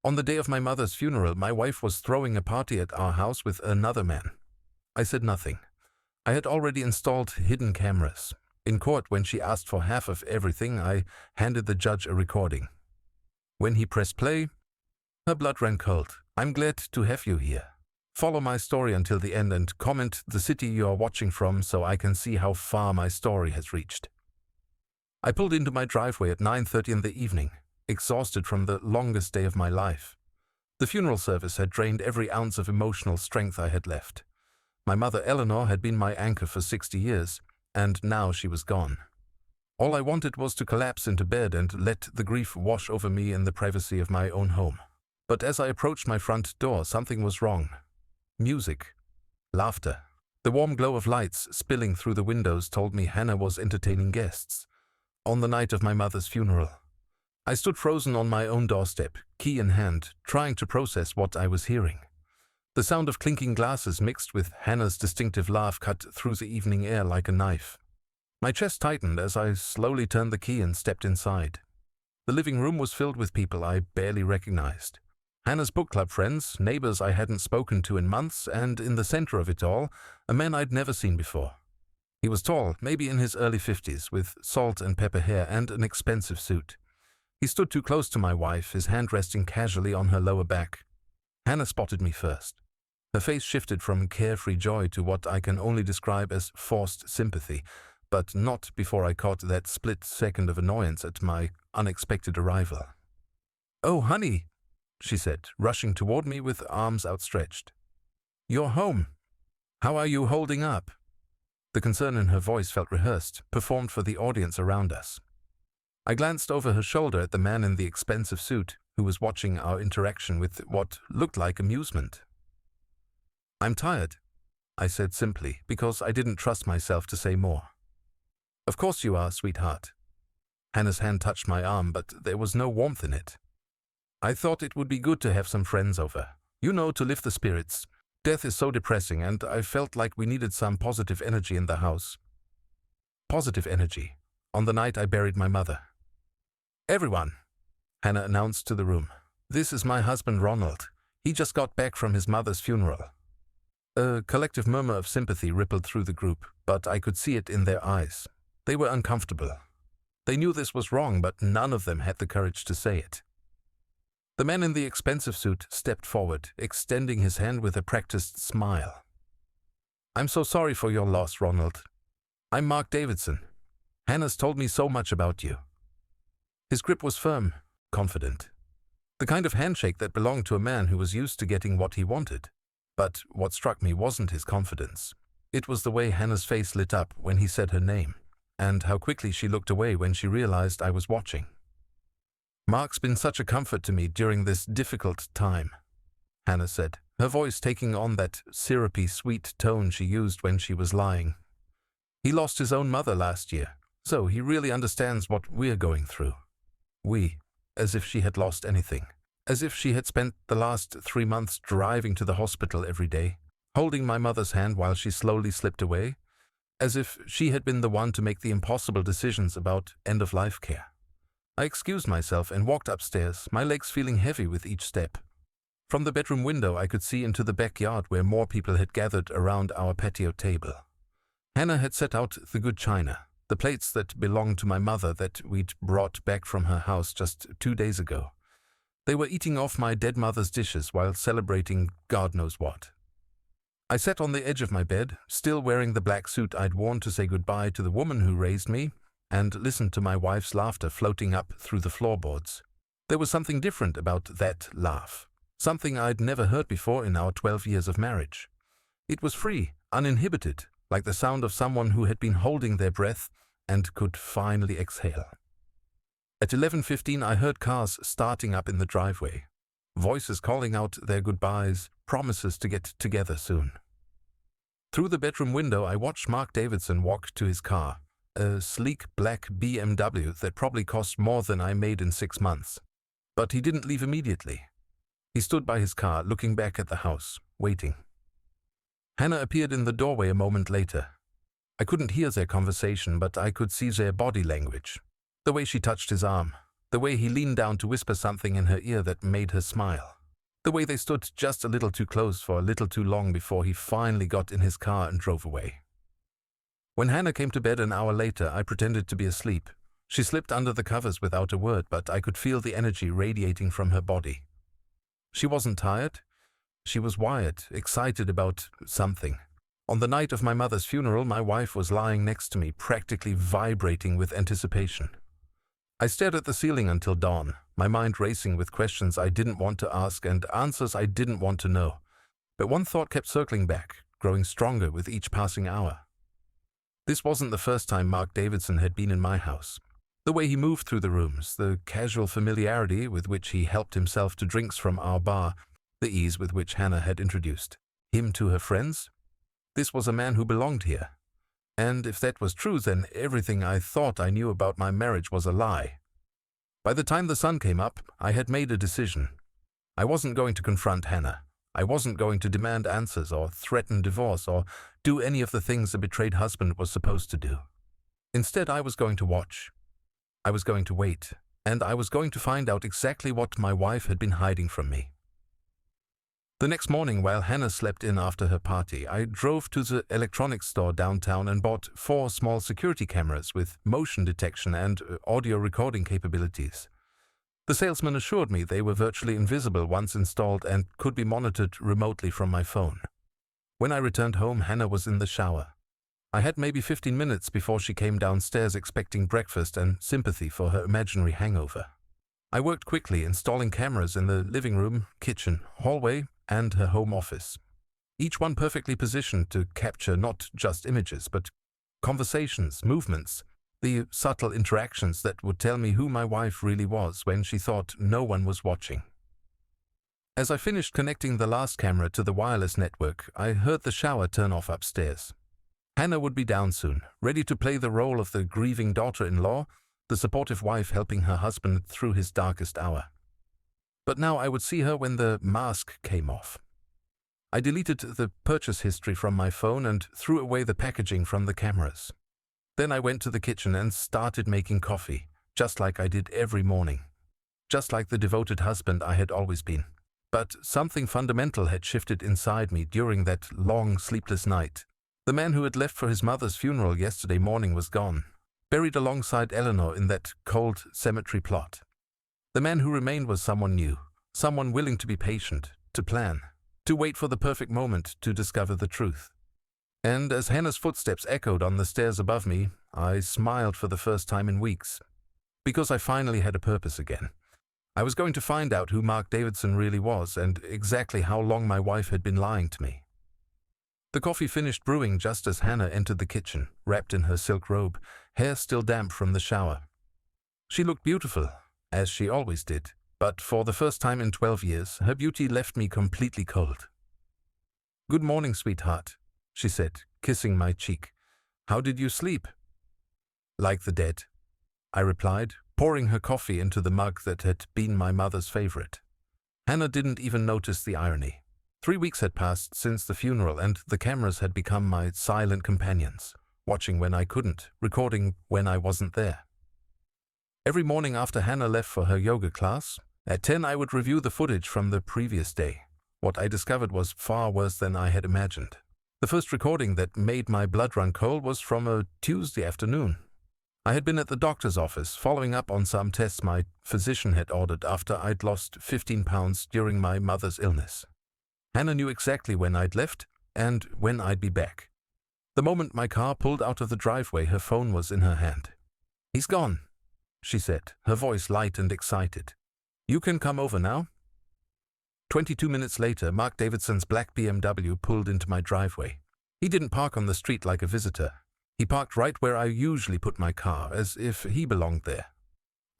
On the day of my mother's funeral, my wife was throwing a party at our house with another man. I said nothing. I had already installed hidden cameras. In court, when she asked for half of everything, I handed the judge a recording. When he pressed play, her blood ran cold. I'm glad to have you here. Follow my story until the end and comment the city you are watching from so I can see how far my story has reached. I pulled into my driveway at 9:30 in the evening, exhausted from the longest day of my life. The funeral service had drained every ounce of emotional strength I had left. My mother Eleanor had been my anchor for 60 years, and now she was gone. All I wanted was to collapse into bed and let the grief wash over me in the privacy of my own home. But as I approached my front door, something was wrong. Music. Laughter. The warm glow of lights spilling through the windows told me Hannah was entertaining guests. On the night of my mother's funeral, I stood frozen on my own doorstep, key in hand, trying to process what I was hearing. The sound of clinking glasses mixed with Hannah's distinctive laugh cut through the evening air like a knife. My chest tightened as I slowly turned the key and stepped inside. The living room was filled with people I barely recognized. Hannah's book club friends, neighbors I hadn't spoken to in months, and in the center of it all, a man I'd never seen before. He was tall, maybe in his early 50s, with salt and pepper hair and an expensive suit. He stood too close to my wife, his hand resting casually on her lower back. Hannah spotted me first. Her face shifted from carefree joy to what I can only describe as forced sympathy, but not before I caught that split second of annoyance at my unexpected arrival. "Oh, honey," she said, rushing toward me with arms outstretched. "You're home. How are you holding up?" The concern in her voice felt rehearsed, performed for the audience around us. I glanced over her shoulder at the man in the expensive suit, who was watching our interaction with what looked like amusement. "I'm tired," I said simply, because I didn't trust myself to say more. "Of course you are, sweetheart." Hannah's hand touched my arm, but there was no warmth in it. "I thought it would be good to have some friends over. You know, to lift the spirits. Death is so depressing, and I felt like we needed some positive energy in the house." Positive energy. On the night I buried my mother. "Everyone," Hannah announced to the room. "This is my husband Ronald. He just got back from his mother's funeral." A collective murmur of sympathy rippled through the group, but I could see it in their eyes. They were uncomfortable. They knew this was wrong, but none of them had the courage to say it. The man in the expensive suit stepped forward, extending his hand with a practiced smile. "I'm so sorry for your loss, Ronald. I'm Mark Davidson. Hannah's told me so much about you." His grip was firm, confident. The kind of handshake that belonged to a man who was used to getting what he wanted. But what struck me wasn't his confidence. It was the way Hannah's face lit up when he said her name, and how quickly she looked away when she realized I was watching. "Mark's been such a comfort to me during this difficult time," Hannah said, her voice taking on that syrupy, sweet tone she used when she was lying. "He lost his own mother last year, so he really understands what we're going through." We, as if she had lost anything. As if she had spent the last 3 months driving to the hospital every day, holding my mother's hand while she slowly slipped away. As if she had been the one to make the impossible decisions about end-of-life care. I excused myself and walked upstairs, my legs feeling heavy with each step. From the bedroom window I could see into the backyard where more people had gathered around our patio table. Hannah had set out the good china, the plates that belonged to my mother that we'd brought back from her house just 2 days ago. They were eating off my dead mother's dishes while celebrating God knows what. I sat on the edge of my bed, still wearing the black suit I'd worn to say goodbye to the woman who raised me, and listened to my wife's laughter floating up through the floorboards. There was something different about that laugh, something I'd never heard before in our 12 years of marriage. It was free, uninhibited, like the sound of someone who had been holding their breath and could finally exhale. At 11:15 I heard cars starting up in the driveway, voices calling out their goodbyes, promises to get together soon. Through the bedroom window I watched Mark Davidson walk to his car, a sleek black BMW that probably cost more than I made in 6 months. But he didn't leave immediately. He stood by his car, looking back at the house, waiting. Hannah appeared in the doorway a moment later. I couldn't hear their conversation, but I could see their body language. The way she touched his arm, The way he leaned down to whisper something in her ear that made her smile. The way they stood just a little too close for a little too long before he finally got in his car and drove away. When Hannah came to bed an hour later, I pretended to be asleep. She slipped under the covers without a word, but I could feel the energy radiating from her body. She wasn't tired. She was wired, excited about something. On the night of my mother's funeral, my wife was lying next to me, practically vibrating with anticipation. I stared at the ceiling until dawn, my mind racing with questions I didn't want to ask and answers I didn't want to know. But one thought kept circling back, growing stronger with each passing hour. This wasn't the first time Mark Davidson had been in my house. The way he moved through the rooms, the casual familiarity with which he helped himself to drinks from our bar, the ease with which Hannah had introduced him to her friends. This was a man who belonged here. And if that was true, then everything I thought I knew about my marriage was a lie. By the time the sun came up, I had made a decision. I wasn't going to confront Hannah. I wasn't going to demand answers or threaten divorce or do any of the things a betrayed husband was supposed to do. Instead, I was going to watch. I was going to wait, and I was going to find out exactly what my wife had been hiding from me. The next morning, while Hannah slept in after her party, I drove to the electronics store downtown and bought 4 small security cameras with motion detection and audio recording capabilities. The salesman assured me they were virtually invisible once installed and could be monitored remotely from my phone. When I returned home, Hannah was in the shower. I had maybe 15 minutes before she came downstairs expecting breakfast and sympathy for her imaginary hangover. I worked quickly, installing cameras in the living room, kitchen, hallway, and her home office. Each one perfectly positioned to capture not just images, but conversations, movements, the subtle interactions that would tell me who my wife really was when she thought no one was watching. As I finished connecting the last camera to the wireless network, I heard the shower turn off upstairs. Hannah would be down soon, ready to play the role of the grieving daughter-in-law, the supportive wife helping her husband through his darkest hour. But now I would see her when the mask came off. I deleted the purchase history from my phone and threw away the packaging from the cameras. Then I went to the kitchen and started making coffee, just like I did every morning. Just like the devoted husband I had always been. But something fundamental had shifted inside me during that long, sleepless night. The man who had left for his mother's funeral yesterday morning was gone, buried alongside Eleanor in that cold cemetery plot. The man who remained was someone new, someone willing to be patient, to plan, to wait for the perfect moment to discover the truth. And as Hannah's footsteps echoed on the stairs above me, I smiled for the first time in weeks, because I finally had a purpose again. I was going to find out who Mark Davidson really was and exactly how long my wife had been lying to me. The coffee finished brewing just as Hannah entered the kitchen, wrapped in her silk robe, hair still damp from the shower. She looked beautiful, as she always did, but for the first time in 12 years, her beauty left me completely cold. "Good morning, sweetheart," she said, kissing my cheek. "How did you sleep?" "Like the dead," I replied, pouring her coffee into the mug that had been my mother's favorite. Hannah didn't even notice the irony. 3 weeks had passed since the funeral, and the cameras had become my silent companions, watching when I couldn't, recording when I wasn't there. Every morning after Hannah left for her yoga class, at 10 I would review the footage from the previous day. What I discovered was far worse than I had imagined. The first recording that made my blood run cold was from a Tuesday afternoon. I had been at the doctor's office, following up on some tests my physician had ordered after I'd lost 15 pounds during my mother's illness. Hannah knew exactly when I'd left and when I'd be back. The moment my car pulled out of the driveway, her phone was in her hand. "He's gone," she said, her voice light and excited. "You can come over now." 22 minutes later, Mark Davidson's black BMW pulled into my driveway. He didn't park on the street like a visitor. He parked right where I usually put my car, as if he belonged there.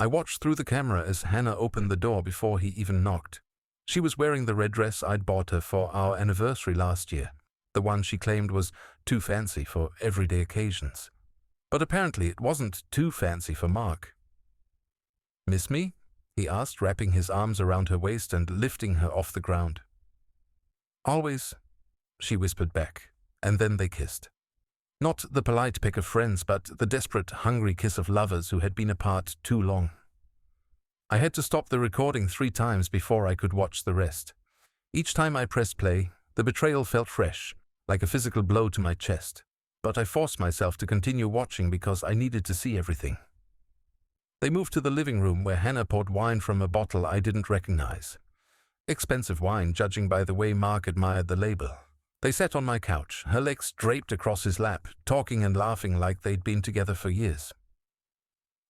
I watched through the camera as Hannah opened the door before he even knocked. She was wearing the red dress I'd bought her for our anniversary last year, the one she claimed was too fancy for everyday occasions. But apparently it wasn't too fancy for Mark. "Miss me?" he asked, wrapping his arms around her waist and lifting her off the ground. "Always," she whispered back, and then they kissed. Not the polite peck of friends, but the desperate, hungry kiss of lovers who had been apart too long. I had to stop the recording 3 times before I could watch the rest. Each time I pressed play, the betrayal felt fresh, like a physical blow to my chest. But I forced myself to continue watching because I needed to see everything. They moved to the living room where Hannah poured wine from a bottle I didn't recognize. Expensive wine, judging by the way Mark admired the label. They sat on my couch, her legs draped across his lap, talking and laughing like they'd been together for years.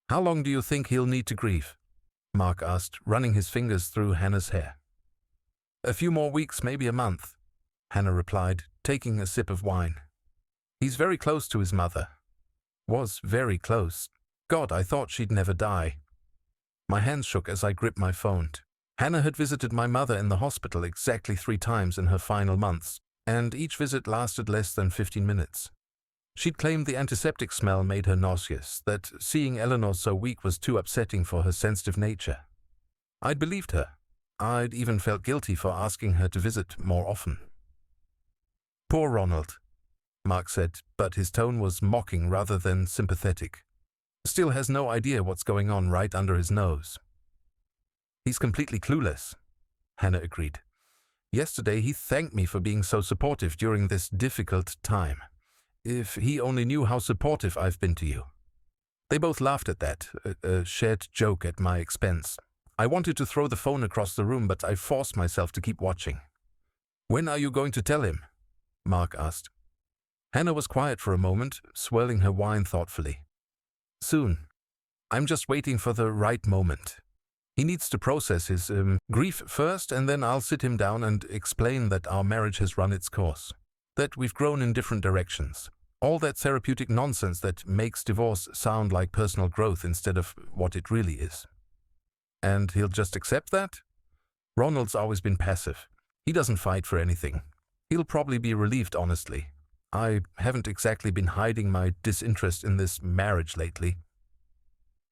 "How long do you think he'll need to grieve?" Mark asked, running his fingers through Hannah's hair. "A few more weeks, maybe a month," Hannah replied, taking a sip of wine. "He's very close to his mother. Was very close. God, I thought she'd never die." My hands shook as I gripped my phone. Hannah had visited my mother in the hospital exactly 3 times in her final months, and each visit lasted less than 15 minutes. She'd claimed the antiseptic smell made her nauseous, that seeing Eleanor so weak was too upsetting for her sensitive nature. I'd believed her. I'd even felt guilty for asking her to visit more often. "Poor Ronald," Mark said, but his tone was mocking rather than sympathetic. "Still has no idea what's going on right under his nose." "He's completely clueless," Hannah agreed. "Yesterday he thanked me for being so supportive during this difficult time. If he only knew how supportive I've been to you." They both laughed at that, a shared joke at my expense. I wanted to throw the phone across the room, but I forced myself to keep watching. "When are you going to tell him?" Mark asked. Hannah was quiet for a moment, swirling her wine thoughtfully. "Soon. I'm just waiting for the right moment. He needs to process his grief first, and then I'll sit him down and explain that our marriage has run its course, that we've grown in different directions. All that therapeutic nonsense that makes divorce sound like personal growth instead of what it really is." "And he'll just accept that?" "Ronald's always been passive. He doesn't fight for anything. He'll probably be relieved, honestly. I haven't exactly been hiding my disinterest in this marriage lately."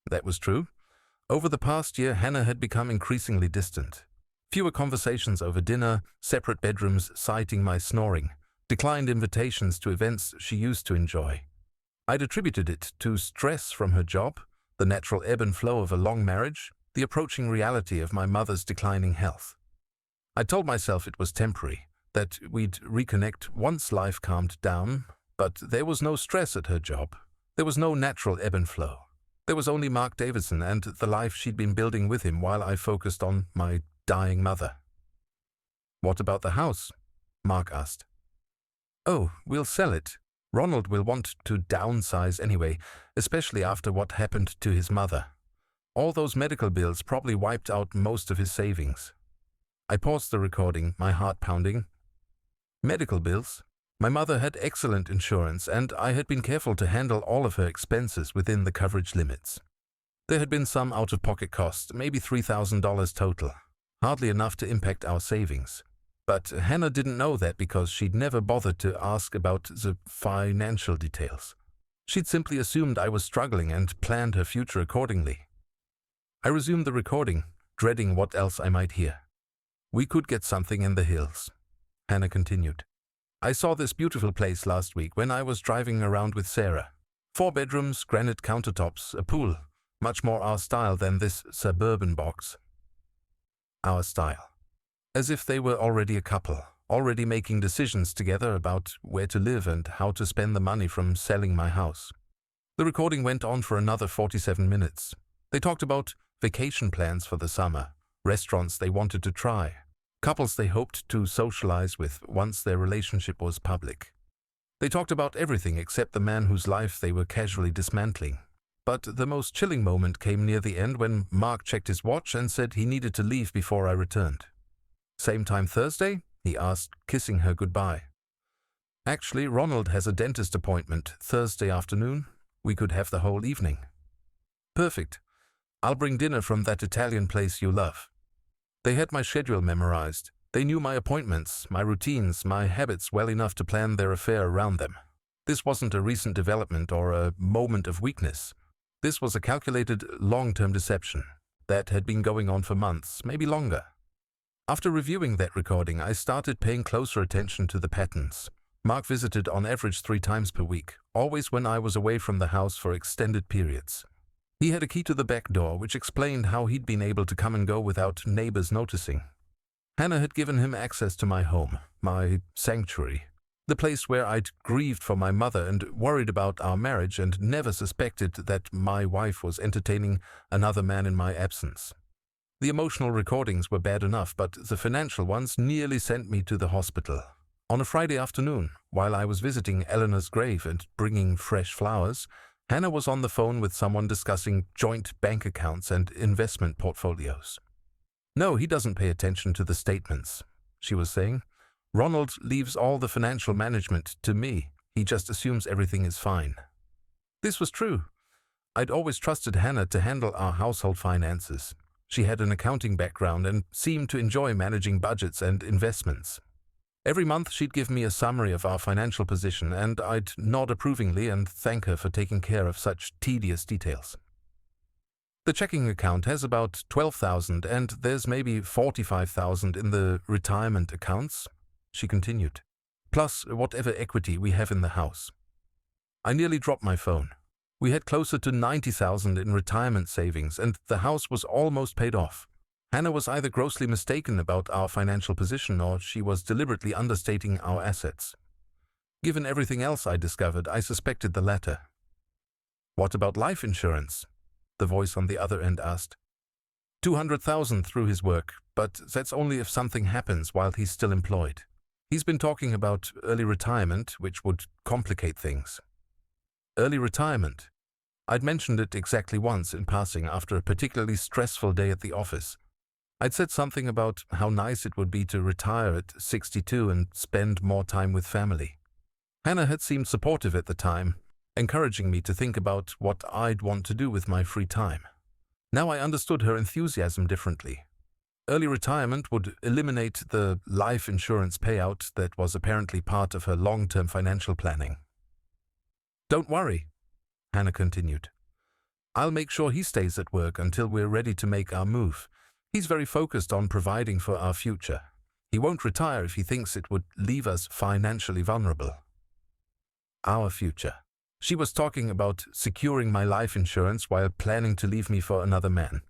That was true. Over the past year, Hannah had become increasingly distant. Fewer conversations over dinner, separate bedrooms citing my snoring, declined invitations to events she used to enjoy. I'd attributed it to stress from her job, the natural ebb and flow of a long marriage, the approaching reality of my mother's declining health. I told myself it was temporary, that we'd reconnect once life calmed down, but there was no stress at her job. There was no natural ebb and flow. There was only Mark Davidson and the life she'd been building with him while I focused on my dying mother. "What about the house?" Mark asked. "Oh, we'll sell it. Ronald will want to downsize anyway, especially after what happened to his mother. All those medical bills probably wiped out most of his savings." I paused the recording, my heart pounding. Medical bills? My mother had excellent insurance, and I had been careful to handle all of her expenses within the coverage limits. There had been some out-of-pocket costs, maybe $3,000 total, hardly enough to impact our savings. But Hannah didn't know that because she'd never bothered to ask about the financial details. She'd simply assumed I was struggling and planned her future accordingly. I resumed the recording, dreading what else I might hear. "We could get something in the hills," Hannah continued. "I saw this beautiful place last week when I was driving around with Sarah. 4 bedrooms, granite countertops, a pool, much more our style than this suburban box." Our style. As if they were already a couple, already making decisions together about where to live and how to spend the money from selling my house. The recording went on for another 47 minutes. They talked about vacation plans for the summer, restaurants they wanted to try, couples they hoped to socialize with once their relationship was public. They talked about everything except the man whose life they were casually dismantling. But the most chilling moment came near the end when Mark checked his watch and said he needed to leave before I returned. "Same time Thursday?" he asked, kissing her goodbye. "Actually, Ronald has a dentist appointment Thursday afternoon. We could have the whole evening." "Perfect. I'll bring dinner from that Italian place you love." They had my schedule memorized. They knew my appointments, my routines, my habits well enough to plan their affair around them. This wasn't a recent development or a moment of weakness. This was a calculated, long-term deception that had been going on for months, maybe longer. After reviewing that recording, I started paying closer attention to the patterns. Mark visited on average 3 times per week, always when I was away from the house for extended periods. He had a key to the back door, which explained how he'd been able to come and go without neighbors noticing. Hannah had given him access to my home, my sanctuary, the place where I'd grieved for my mother and worried about our marriage and never suspected that my wife was entertaining another man in my absence. The emotional recordings were bad enough, but the financial ones nearly sent me to the hospital. On a Friday afternoon, while I was visiting Eleanor's grave and bringing fresh flowers, Hannah was on the phone with someone discussing joint bank accounts and investment portfolios. "No, he doesn't pay attention to the statements," she was saying. "Ronald leaves all the financial management to me. He just assumes everything is fine." This was true. I'd always trusted Hannah to handle our household finances. She had an accounting background and seemed to enjoy managing budgets and investments. Every month she'd give me a summary of our financial position, and I'd nod approvingly and thank her for taking care of such tedious details. "The checking account has about 12,000 and there's maybe 45,000 in the retirement accounts," she continued, "plus whatever equity we have in the house." I nearly dropped my phone. We had closer to 90,000 in retirement savings, and the house was almost paid off. Hannah was either grossly mistaken about our financial position or she was deliberately understating our assets. Given everything else I discovered, I suspected the latter. "What about life insurance?" the voice on the other end asked. 200,000 through his work, but that's only if something happens while he's still employed. He's been talking about early retirement, which would complicate things." Early retirement. I'd mentioned it exactly once in passing after a particularly stressful day at the office. I'd said something about how nice it would be to retire at 62 and spend more time with family. Hannah had seemed supportive at the time, encouraging me to think about what I'd want to do with my free time. Now I understood her enthusiasm differently. Early retirement would eliminate the life insurance payout that was apparently part of her long-term financial planning. "Don't worry," Hannah continued. "I'll make sure he stays at work until we're ready to make our move. He's very focused on providing for our future. He won't retire if he thinks it would leave us financially vulnerable." Our future. She was talking about securing my life insurance while planning to leave me for another man.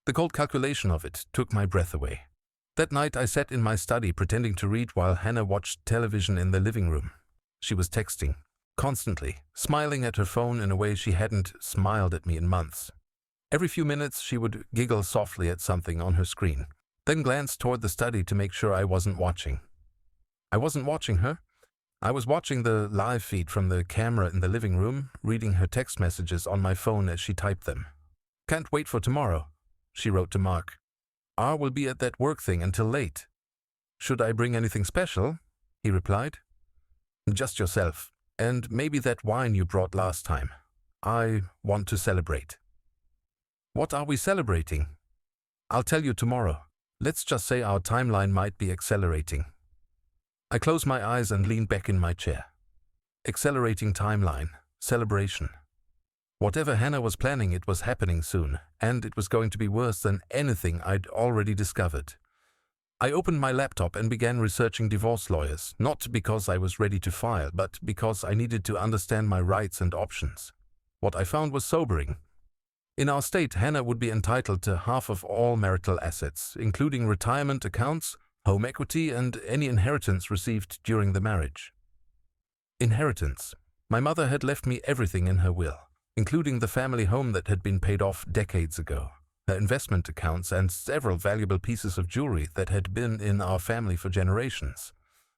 The cold calculation of it took my breath away. That night I sat in my study pretending to read while Hannah watched television in the living room. She was texting, constantly, smiling at her phone in a way she hadn't smiled at me in months. Every few minutes she would giggle softly at something on her screen, then glance toward the study to make sure I wasn't watching. I wasn't watching her. I was watching the live feed from the camera in the living room, reading her text messages on my phone as she typed them. "Can't wait for tomorrow," she wrote to Mark. "R will be at that work thing until late." "Should I bring anything special?" he replied. "Just yourself. And maybe that wine you brought last time. I want to celebrate." "What are we celebrating?" "I'll tell you tomorrow. Let's just say our timeline might be accelerating." I closed my eyes and leaned back in my chair. Accelerating timeline, celebration. Whatever Hannah was planning, it was happening soon, and it was going to be worse than anything I'd already discovered. I opened my laptop and began researching divorce lawyers, not because I was ready to file, but because I needed to understand my rights and options. What I found was sobering. In our state, Hannah would be entitled to half of all marital assets, including retirement accounts, home equity, and any inheritance received during the marriage. Inheritance. My mother had left me everything in her will, including the family home that had been paid off decades ago, her investment accounts, and several valuable pieces of jewelry that had been in our family for generations.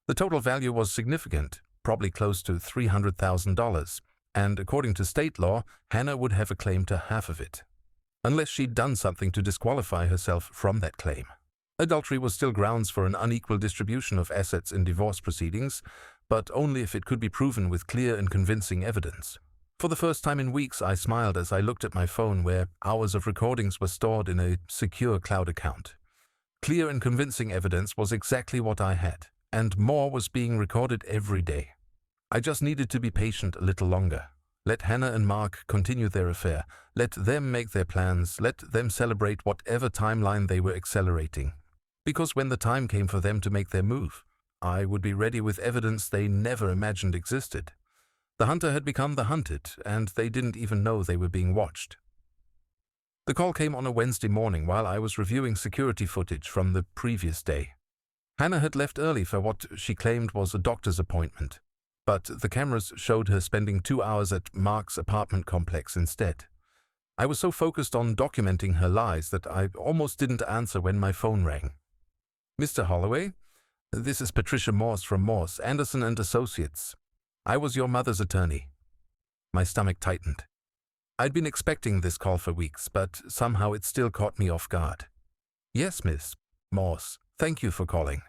The total value was significant, probably close to $300,000, and according to state law, Hannah would have a claim to half of it, unless she'd done something to disqualify herself from that claim. Adultery was still grounds for an unequal distribution of assets in divorce proceedings, but only if it could be proven with clear and convincing evidence. For the first time in weeks, I smiled as I looked at my phone where hours of recordings were stored in a secure cloud account. Clear and convincing evidence was exactly what I had, and more was being recorded every day. I just needed to be patient a little longer. Let Hannah and Mark continue their affair. Let them make their plans. Let them celebrate whatever timeline they were accelerating. Because when the time came for them to make their move, I would be ready with evidence they never imagined existed. The hunter had become the hunted, and they didn't even know they were being watched. The call came on a Wednesday morning while I was reviewing security footage from the previous day. Hannah had left early for what she claimed was a doctor's appointment, but the cameras showed her spending 2 hours at Mark's apartment complex instead. I was so focused on documenting her lies that I almost didn't answer when my phone rang. "Mr. Holloway, this is Patricia Morse from Morse, Anderson and Associates. I was your mother's attorney." My stomach tightened. I'd been expecting this call for weeks, but somehow it still caught me off guard. "Yes, Miss Morse. Thank you for calling."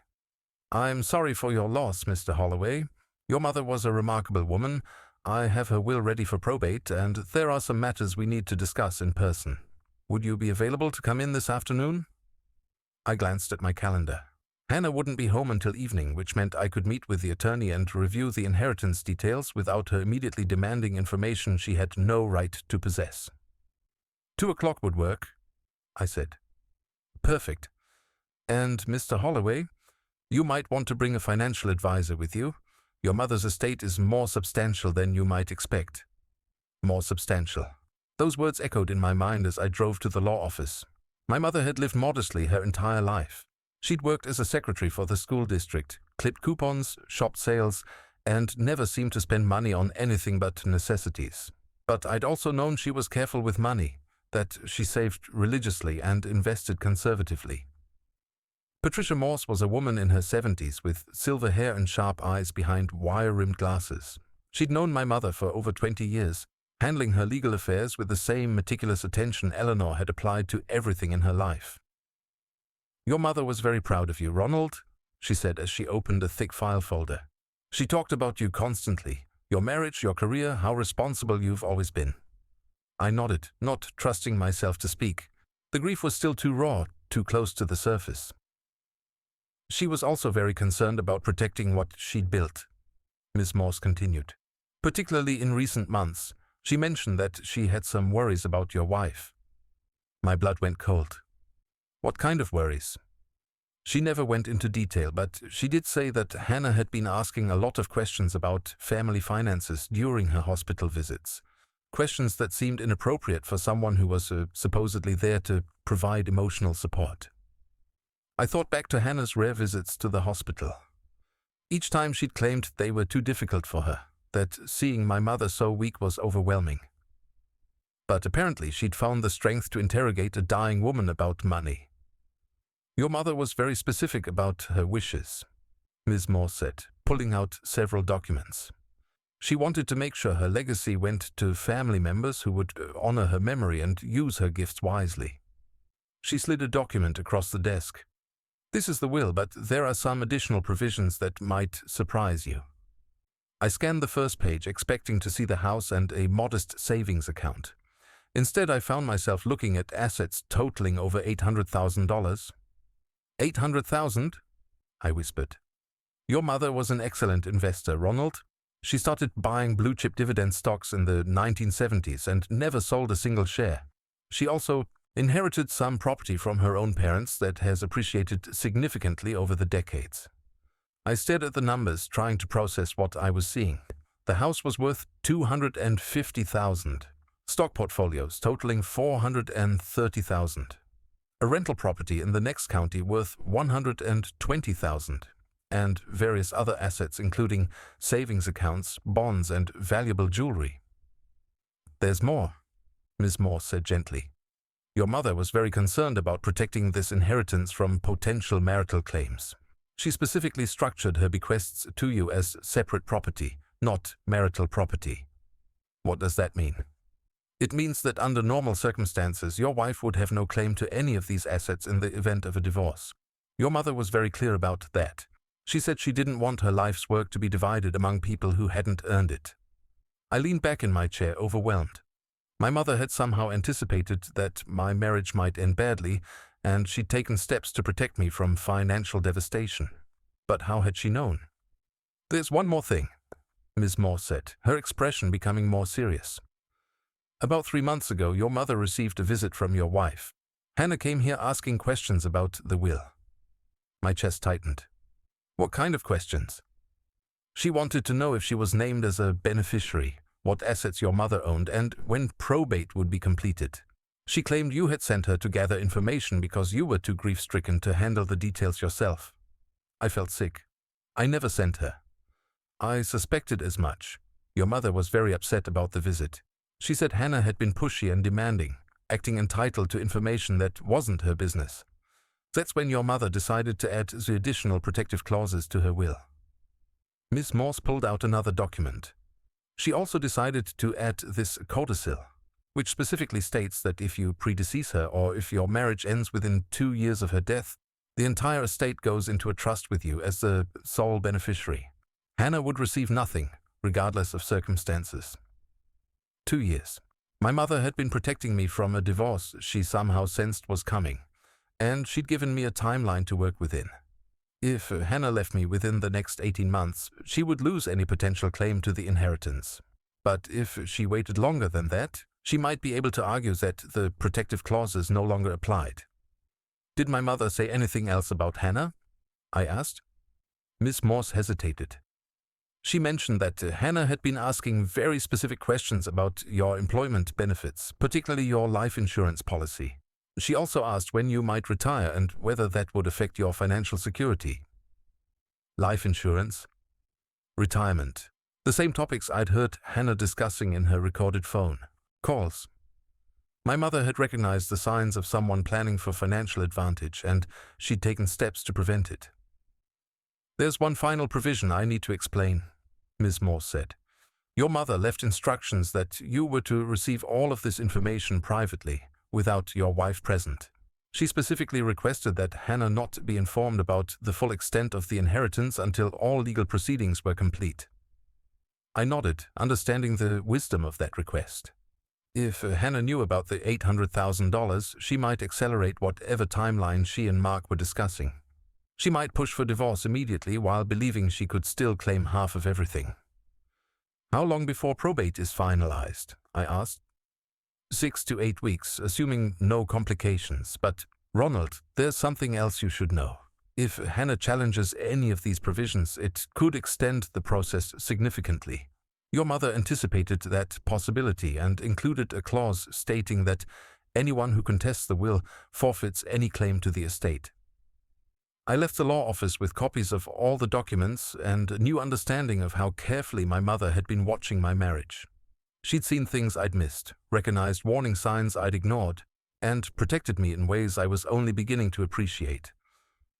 "I'm sorry for your loss, Mr. Holloway. Your mother was a remarkable woman. I have her will ready for probate, and there are some matters we need to discuss in person. Would you be available to come in this afternoon?" I glanced at my calendar. Hannah wouldn't be home until evening, which meant I could meet with the attorney and review the inheritance details without her immediately demanding information she had no right to possess. 2 o'clock would work, I said. "Perfect. And, Mr. Holloway, you might want to bring a financial advisor with you. Your mother's estate is more substantial than you might expect." More substantial. Those words echoed in my mind as I drove to the law office. My mother had lived modestly her entire life. She'd worked as a secretary for the school district, clipped coupons, shopped sales, and never seemed to spend money on anything but necessities. But I'd also known she was careful with money, that she saved religiously and invested conservatively. Patricia Morse was a woman in her 70s with silver hair and sharp eyes behind wire-rimmed glasses. She'd known my mother for over 20 years, handling her legal affairs with the same meticulous attention Eleanor had applied to everything in her life. "Your mother was very proud of you, Ronald," she said as she opened a thick file folder. "She talked about you constantly, your marriage, your career, how responsible you've always been." I nodded, not trusting myself to speak. The grief was still too raw, too close to the surface. "She was also very concerned about protecting what she'd built," Miss Morse continued. "Particularly in recent months, she mentioned that she had some worries about your wife." My blood went cold. "What kind of worries?" She never went into detail, but she did say that Hannah had been asking a lot of questions about family finances during her hospital visits. Questions that seemed inappropriate for someone who was supposedly there to provide emotional support. I thought back to Hannah's rare visits to the hospital. Each time she'd claimed they were too difficult for her, that seeing my mother so weak was overwhelming. But apparently she'd found the strength to interrogate a dying woman about money. "Your mother was very specific about her wishes," Ms. Morse said, pulling out several documents. "She wanted to make sure her legacy went to family members who would honor her memory and use her gifts wisely." She slid a document across the desk. "This is the will, but there are some additional provisions that might surprise you." I scanned the first page, expecting to see the house and a modest savings account. Instead, I found myself looking at assets totaling over $800,000. "800,000? I whispered. "Your mother was an excellent investor, Ronald. She started buying blue-chip dividend stocks in the 1970s and never sold a single share. She also inherited some property from her own parents that has appreciated significantly over the decades." I stared at the numbers, trying to process what I was seeing. The house was worth $250,000. Stock portfolios totaling $430,000. A rental property in the next county worth $120,000. And various other assets including savings accounts, bonds, and valuable jewelry. "There's more," Ms. Morse said gently. "Your mother was very concerned about protecting this inheritance from potential marital claims. She specifically structured her bequests to you as separate property, not marital property." "What does that mean?" "It means that under normal circumstances, your wife would have no claim to any of these assets in the event of a divorce. Your mother was very clear about that. She said she didn't want her life's work to be divided among people who hadn't earned it." I leaned back in my chair, overwhelmed. My mother had somehow anticipated that my marriage might end badly, and she'd taken steps to protect me from financial devastation. But how had she known? "There's one more thing," Ms. Morse said, her expression becoming more serious. "About 3 months ago, your mother received a visit from your wife. Hannah came here asking questions about the will." My chest tightened. "What kind of questions?" "She wanted to know if she was named as a beneficiary, what assets your mother owned, and when probate would be completed. She claimed you had sent her to gather information because you were too grief-stricken to handle the details yourself. I felt sick. I never sent her. I suspected as much. Your mother was very upset about the visit. She said Hannah had been pushy and demanding, acting entitled to information that wasn't her business. That's when your mother decided to add the additional protective clauses to her will. Miss Morse pulled out another document. She also decided to add this codicil, which specifically states that if you predecease her or if your marriage ends within 2 years of her death, the entire estate goes into a trust with you as the sole beneficiary. Hannah would receive nothing, regardless of circumstances. 2 years. My mother had been protecting me from a divorce she somehow sensed was coming, and she'd given me a timeline to work within. If Hannah left me within the next 18 months, she would lose any potential claim to the inheritance. But if she waited longer than that, she might be able to argue that the protective clauses no longer applied. Did my mother say anything else about Hannah? I asked. Miss Morse hesitated. She mentioned that Hannah had been asking very specific questions about your employment benefits, particularly your life insurance policy. She also asked when you might retire and whether that would affect your financial security. Life insurance, retirement, the same topics I'd heard Hannah discussing in her recorded phone calls. My mother had recognized the signs of someone planning for financial advantage, and she'd taken steps to prevent it. There's one final provision I need to explain, Ms. Morse said. Your mother left instructions that you were to receive all of this information privately, without your wife present. She specifically requested that Hannah not be informed about the full extent of the inheritance until all legal proceedings were complete. I nodded, understanding the wisdom of that request. If Hannah knew about the $800,000, she might accelerate whatever timeline she and Mark were discussing. She might push for divorce immediately while believing she could still claim half of everything. How long before probate is finalized? I asked. 6 to 8 weeks, assuming no complications. But, Ronald, there's something else you should know. If Hannah challenges any of these provisions, it could extend the process significantly. Your mother anticipated that possibility and included a clause stating that anyone who contests the will forfeits any claim to the estate. I left the law office with copies of all the documents and a new understanding of how carefully my mother had been watching my marriage. She'd seen things I'd missed, recognized warning signs I'd ignored, and protected me in ways I was only beginning to appreciate.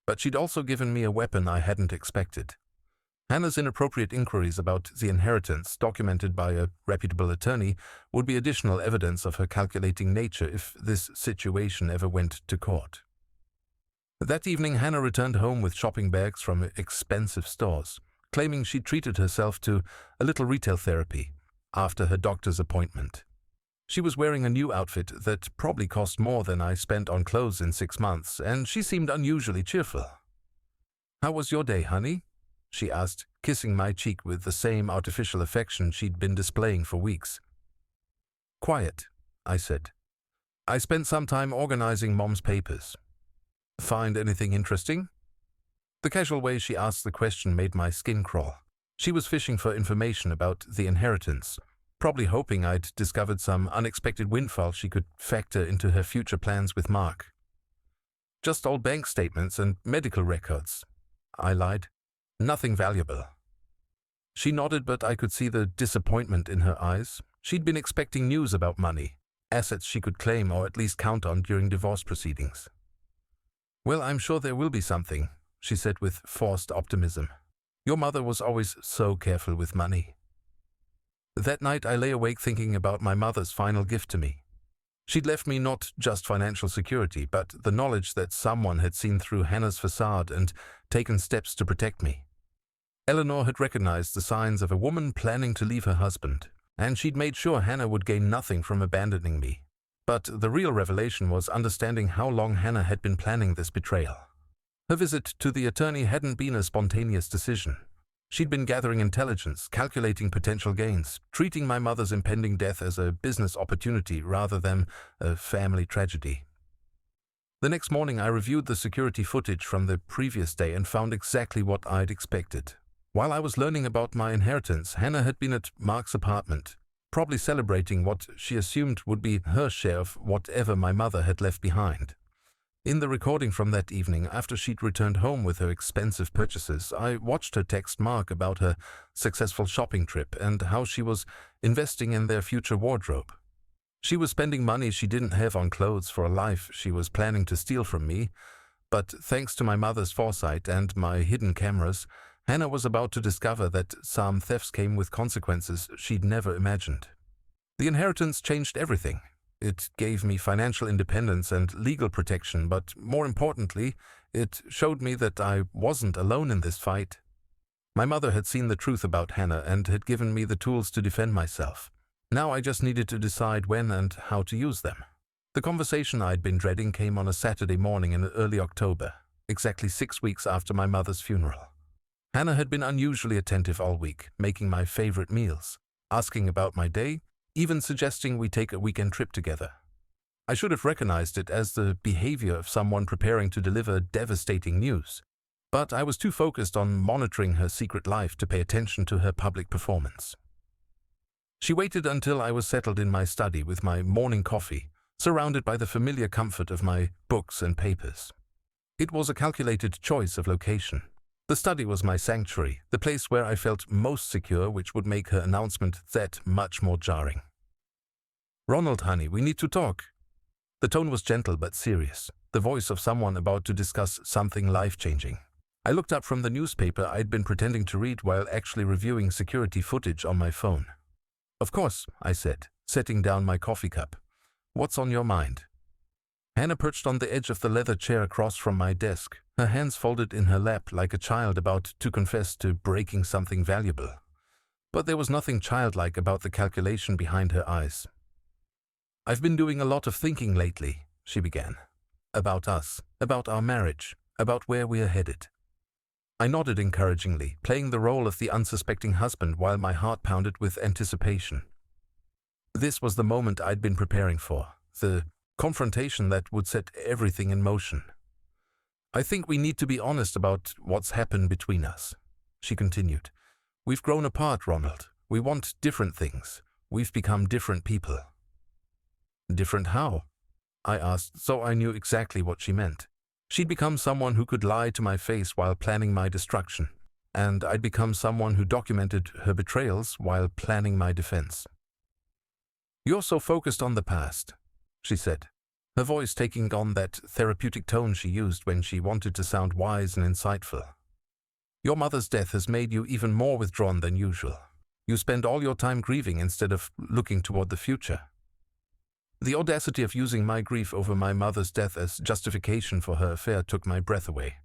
But she'd also given me a weapon I hadn't expected. Hannah's inappropriate inquiries about the inheritance, documented by a reputable attorney, would be additional evidence of her calculating nature if this situation ever went to court. That evening, Hannah returned home with shopping bags from expensive stores, claiming she'd treated herself to a little retail therapy after her doctor's appointment. She was wearing a new outfit that probably cost more than I spent on clothes in 6 months, and she seemed unusually cheerful. "How was your day, honey?" she asked, kissing my cheek with the same artificial affection she'd been displaying for weeks. "Quiet," I said. "I spent some time organizing Mom's papers." "Find anything interesting?" The casual way she asked the question made my skin crawl. She was fishing for information about the inheritance, probably hoping I'd discovered some unexpected windfall she could factor into her future plans with Mark. "Just old bank statements and medical records," I lied. "Nothing valuable." She nodded, but I could see the disappointment in her eyes. She'd been expecting news about money, assets she could claim or at least count on during divorce proceedings. "Well, I'm sure there will be something," she said with forced optimism. "Your mother was always so careful with money." That night I lay awake thinking about my mother's final gift to me. She'd left me not just financial security, but the knowledge that someone had seen through Hannah's facade and taken steps to protect me. Eleanor had recognized the signs of a woman planning to leave her husband, and she'd made sure Hannah would gain nothing from abandoning me. But the real revelation was understanding how long Hannah had been planning this betrayal. Her visit to the attorney hadn't been a spontaneous decision. She'd been gathering intelligence, calculating potential gains, treating my mother's impending death as a business opportunity rather than a family tragedy. The next morning I reviewed the security footage from the previous day and found exactly what I'd expected. While I was learning about my inheritance, Hannah had been at Mark's apartment, probably celebrating what she assumed would be her share of whatever my mother had left behind. In the recording from that evening, after she'd returned home with her expensive purchases, I watched her text Mark about her successful shopping trip and how she was investing in their future wardrobe. She was spending money she didn't have on clothes for a life she was planning to steal from me, but thanks to my mother's foresight and my hidden cameras, Hannah was about to discover that some thefts came with consequences she'd never imagined. The inheritance changed everything. It gave me financial independence and legal protection, but more importantly, it showed me that I wasn't alone in this fight. My mother had seen the truth about Hannah and had given me the tools to defend myself. Now I just needed to decide when and how to use them. The conversation I'd been dreading came on a Saturday morning in early October, exactly 6 weeks after my mother's funeral. Hannah had been unusually attentive all week, making my favorite meals, asking about my day, even suggesting we take a weekend trip together. I should have recognized it as the behavior of someone preparing to deliver devastating news, but I was too focused on monitoring her secret life to pay attention to her public performance. She waited until I was settled in my study with my morning coffee, surrounded by the familiar comfort of my books and papers. It was a calculated choice of location. The study was my sanctuary, the place where I felt most secure, which would make her announcement that much more jarring. "Ronald, honey, we need to talk." The tone was gentle but serious, the voice of someone about to discuss something life-changing. I looked up from the newspaper I'd been pretending to read while actually reviewing security footage on my phone. "Of course," I said, setting down my coffee cup. "What's on your mind?" Hannah perched on the edge of the leather chair across from my desk, her hands folded in her lap like a child about to confess to breaking something valuable. But there was nothing childlike about the calculation behind her eyes. "I've been doing a lot of thinking lately," she began. "About us, about our marriage, about where we are headed." I nodded encouragingly, playing the role of the unsuspecting husband while my heart pounded with anticipation. This was the moment I'd been preparing for, the confrontation that would set everything in motion. "I think we need to be honest about what's happened between us," she continued. "We've grown apart, Ronald. We want different things. We've become different people." "Different how?" I asked, so I knew exactly what she meant. She'd become someone who could lie to my face while planning my destruction, and I'd become someone who documented her betrayals while planning my defense. "You're so focused on the past," she said, her voice taking on that therapeutic tone she used when she wanted to sound wise and insightful. "Your mother's death has made you even more withdrawn than usual. You spend all your time grieving instead of looking toward the future." The audacity of using my grief over my mother's death as justification for her affair took my breath away.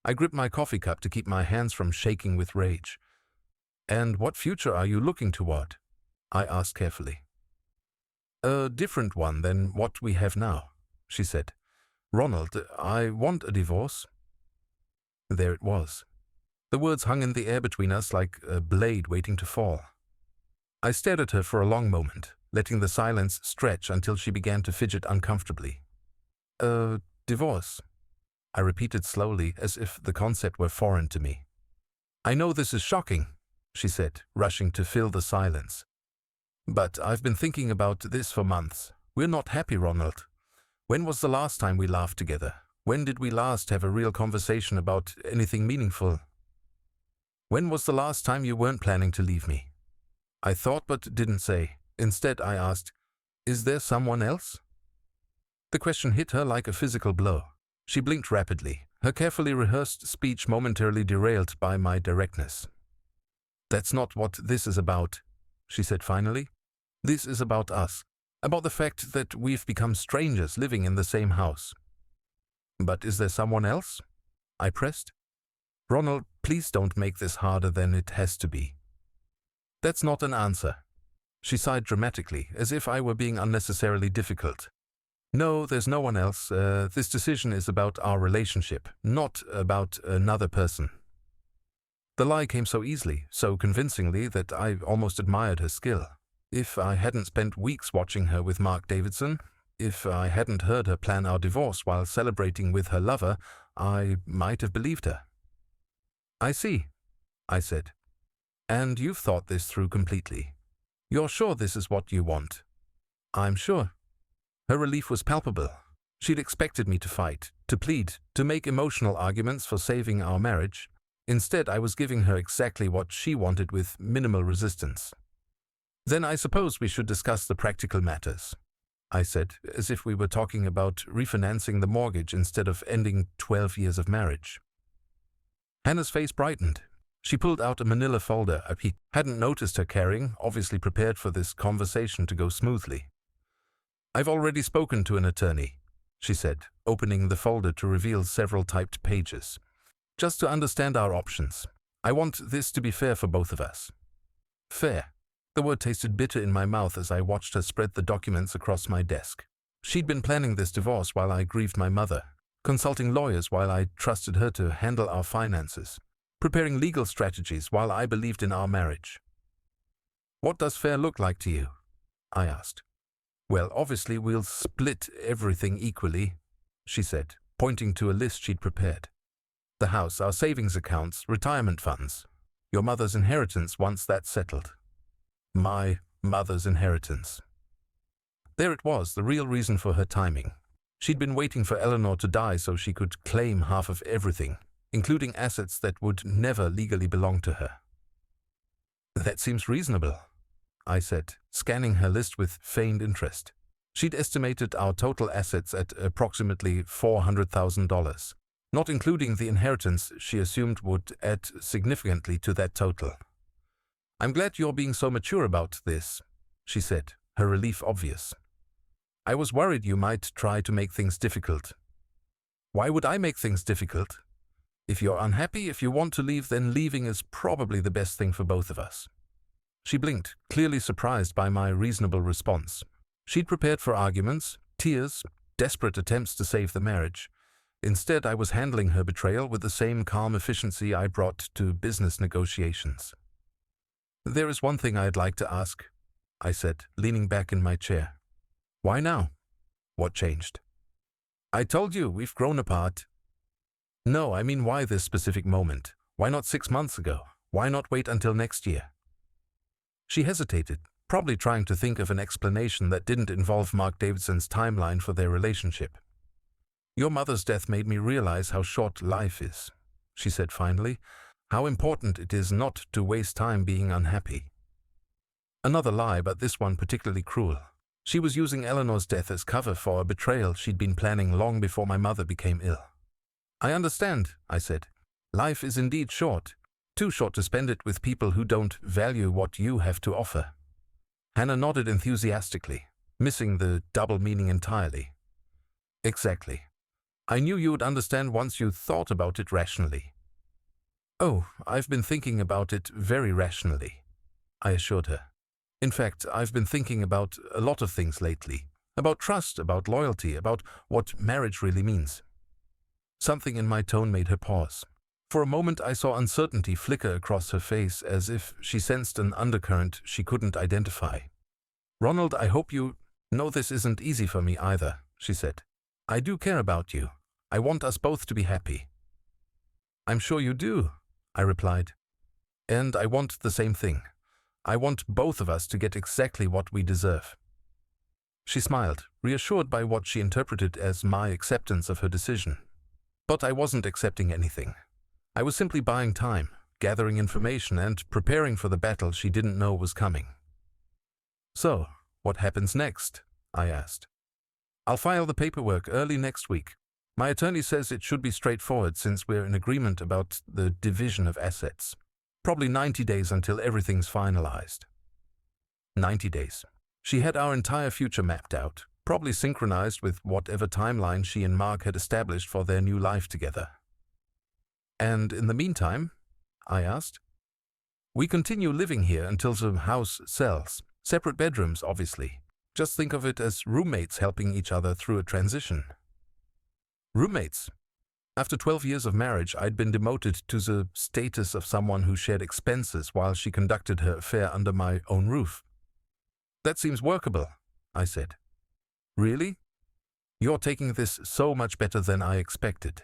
I gripped my coffee cup to keep my hands from shaking with rage. "And what future are you looking toward?" I asked carefully. "A different one than what we have now," she said. "Ronald, I want a divorce." There it was. The words hung in the air between us like a blade waiting to fall. I stared at her for a long moment, letting the silence stretch until she began to fidget uncomfortably. "A divorce," I repeated slowly, as if the concept were foreign to me. "I know this is shocking," she said, rushing to fill the silence. "But I've been thinking about this for months. We're not happy, Ronald. When was the last time we laughed together? When did we last have a real conversation about anything meaningful? When was the last time you weren't planning to leave me?" I thought but didn't say. Instead, I asked, "Is there someone else?" The question hit her like a physical blow. She blinked rapidly, her carefully rehearsed speech momentarily derailed by my directness. "That's not what this is about," she said finally. "This is about us, about the fact that we've become strangers living in the same house." "But is there someone else?" I pressed. "Ronald, please don't make this harder than it has to be." "That's not an answer." She sighed dramatically, as if I were being unnecessarily difficult. "No, there's no one else. This decision is about our relationship, not about another person." The lie came so easily, so convincingly, that I almost admired her skill. If I hadn't spent weeks watching her with Mark Davidson, if I hadn't heard her plan our divorce while celebrating with her lover, I might have believed her. "I see," I said. "And you've thought this through completely." You're sure this is what you want? I'm sure. Her relief was palpable. She'd expected me to fight, to plead, to make emotional arguments for saving our marriage. Instead, I was giving her exactly what she wanted with minimal resistance. Then I suppose we should discuss the practical matters, I said, as if we were talking about refinancing the mortgage instead of ending 12 years of marriage. Hannah's face brightened. She pulled out a manila folder I hadn't noticed her carrying, obviously prepared for this conversation to go smoothly. I've already spoken to an attorney, she said, opening the folder to reveal several typed pages. Just to understand our options. I want this to be fair for both of us. Fair. The word tasted bitter in my mouth as I watched her spread the documents across my desk. She'd been planning this divorce while I grieved my mother, consulting lawyers while I trusted her to handle our finances, preparing legal strategies while I believed in our marriage. What does fair look like to you? I asked. Well, obviously we'll split everything equally, she said, pointing to a list she'd prepared. The house, our savings accounts, retirement funds. Your mother's inheritance once that's settled. My mother's inheritance. There it was, the real reason for her timing. She'd been waiting for Eleanor to die so she could claim half of everything, including assets that would never legally belong to her. That seems reasonable, I said, scanning her list with feigned interest. She'd estimated our total assets at approximately $400,000, not including the inheritance she assumed would add significantly to that total. I'm glad you're being so mature about this, she said, her relief obvious. I was worried you might try to make things difficult. Why would I make things difficult? If you're unhappy, if you want to leave, then leaving is probably the best thing for both of us. She blinked, clearly surprised by my reasonable response. She'd prepared for arguments, tears, desperate attempts to save the marriage. Instead, I was handling her betrayal with the same calm efficiency I brought to business negotiations. There is one thing I'd like to ask, I said, leaning back in my chair. Why now? What changed? I told you, we've grown apart. No, I mean why this specific moment? Why not 6 months ago? Why not wait until next year? She hesitated, probably trying to think of an explanation that didn't involve Mark Davidson's timeline for their relationship. Your mother's death made me realize how short life is, she said finally, how important it is not to waste time being unhappy. Another lie, but this one particularly cruel. She was using Eleanor's death as cover for a betrayal she'd been planning long before my mother became ill. I understand, I said. Life is indeed short. Too short to spend it with people who don't value what you have to offer. Hannah nodded enthusiastically, missing the double meaning entirely. Exactly. I knew you would understand once you thought about it rationally. Oh, I've been thinking about it very rationally, I assured her. In fact, I've been thinking about a lot of things lately. About trust, about loyalty, about what marriage really means. Something in my tone made her pause. For a moment I saw uncertainty flicker across her face as if she sensed an undercurrent she couldn't identify. Ronald, I hope you know this isn't easy for me either, she said. I do care about you. I want us both to be happy. I'm sure you do, I replied. And I want the same thing. I want both of us to get exactly what we deserve. She smiled, reassured by what she interpreted as my acceptance of her decision. But I wasn't accepting anything. I was simply buying time, gathering information, and preparing for the battle she didn't know was coming. So, what happens next? I asked. I'll file the paperwork early next week. My attorney says it should be straightforward since we're in agreement about the division of assets. Probably 90 days until everything's finalized. 90 days. She had our entire future mapped out, probably synchronized with whatever timeline she and Mark had established for their new life together. And in the meantime, I asked, we continue living here until the house sells. Separate bedrooms, obviously. Just think of it as roommates helping each other through a transition. Roommates. After 12 years of marriage, I'd been demoted to the status of someone who shared expenses while she conducted her affair under my own roof. That seems workable, I said. Really? You're taking this so much better than I expected.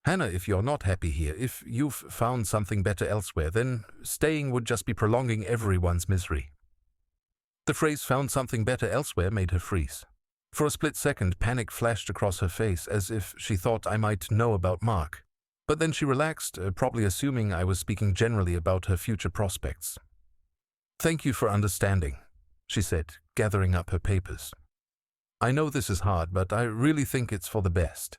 Hannah, if you're not happy here, if you've found something better elsewhere, then staying would just be prolonging everyone's misery. The phrase "found something better elsewhere" made her freeze. For a split second, panic flashed across her face, as if she thought I might know about Mark. But then she relaxed, probably assuming I was speaking generally about her future prospects. "Thank you for understanding," she said, gathering up her papers. "I know this is hard, but I really think it's for the best."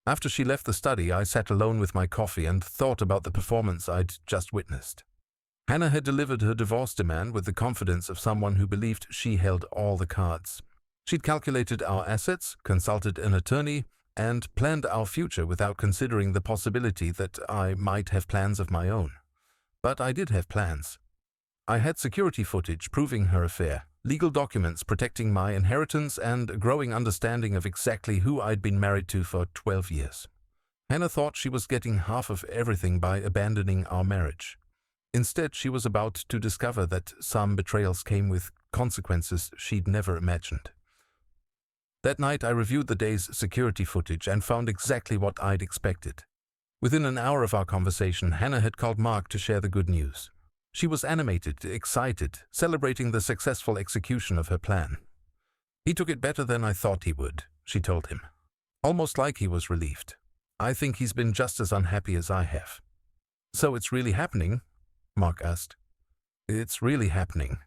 After she left the study, I sat alone with my coffee and thought about the performance I'd just witnessed. Hannah had delivered her divorce demand with the confidence of someone who believed she held all the cards. She'd calculated our assets, consulted an attorney, and planned our future without considering the possibility that I might have plans of my own. But I did have plans. I had security footage proving her affair, legal documents protecting my inheritance, and a growing understanding of exactly who I'd been married to for 12 years. Hannah thought she was getting half of everything by abandoning our marriage. Instead, she was about to discover that some betrayals came with consequences she'd never imagined. That night, I reviewed the day's security footage and found exactly what I'd expected. Within an hour of our conversation, Hannah had called Mark to share the good news. She was animated, excited, celebrating the successful execution of her plan. "He took it better than I thought he would," she told him. "Almost like he was relieved. I think he's been just as unhappy as I have." "So it's really happening?" Mark asked. "It's really happening.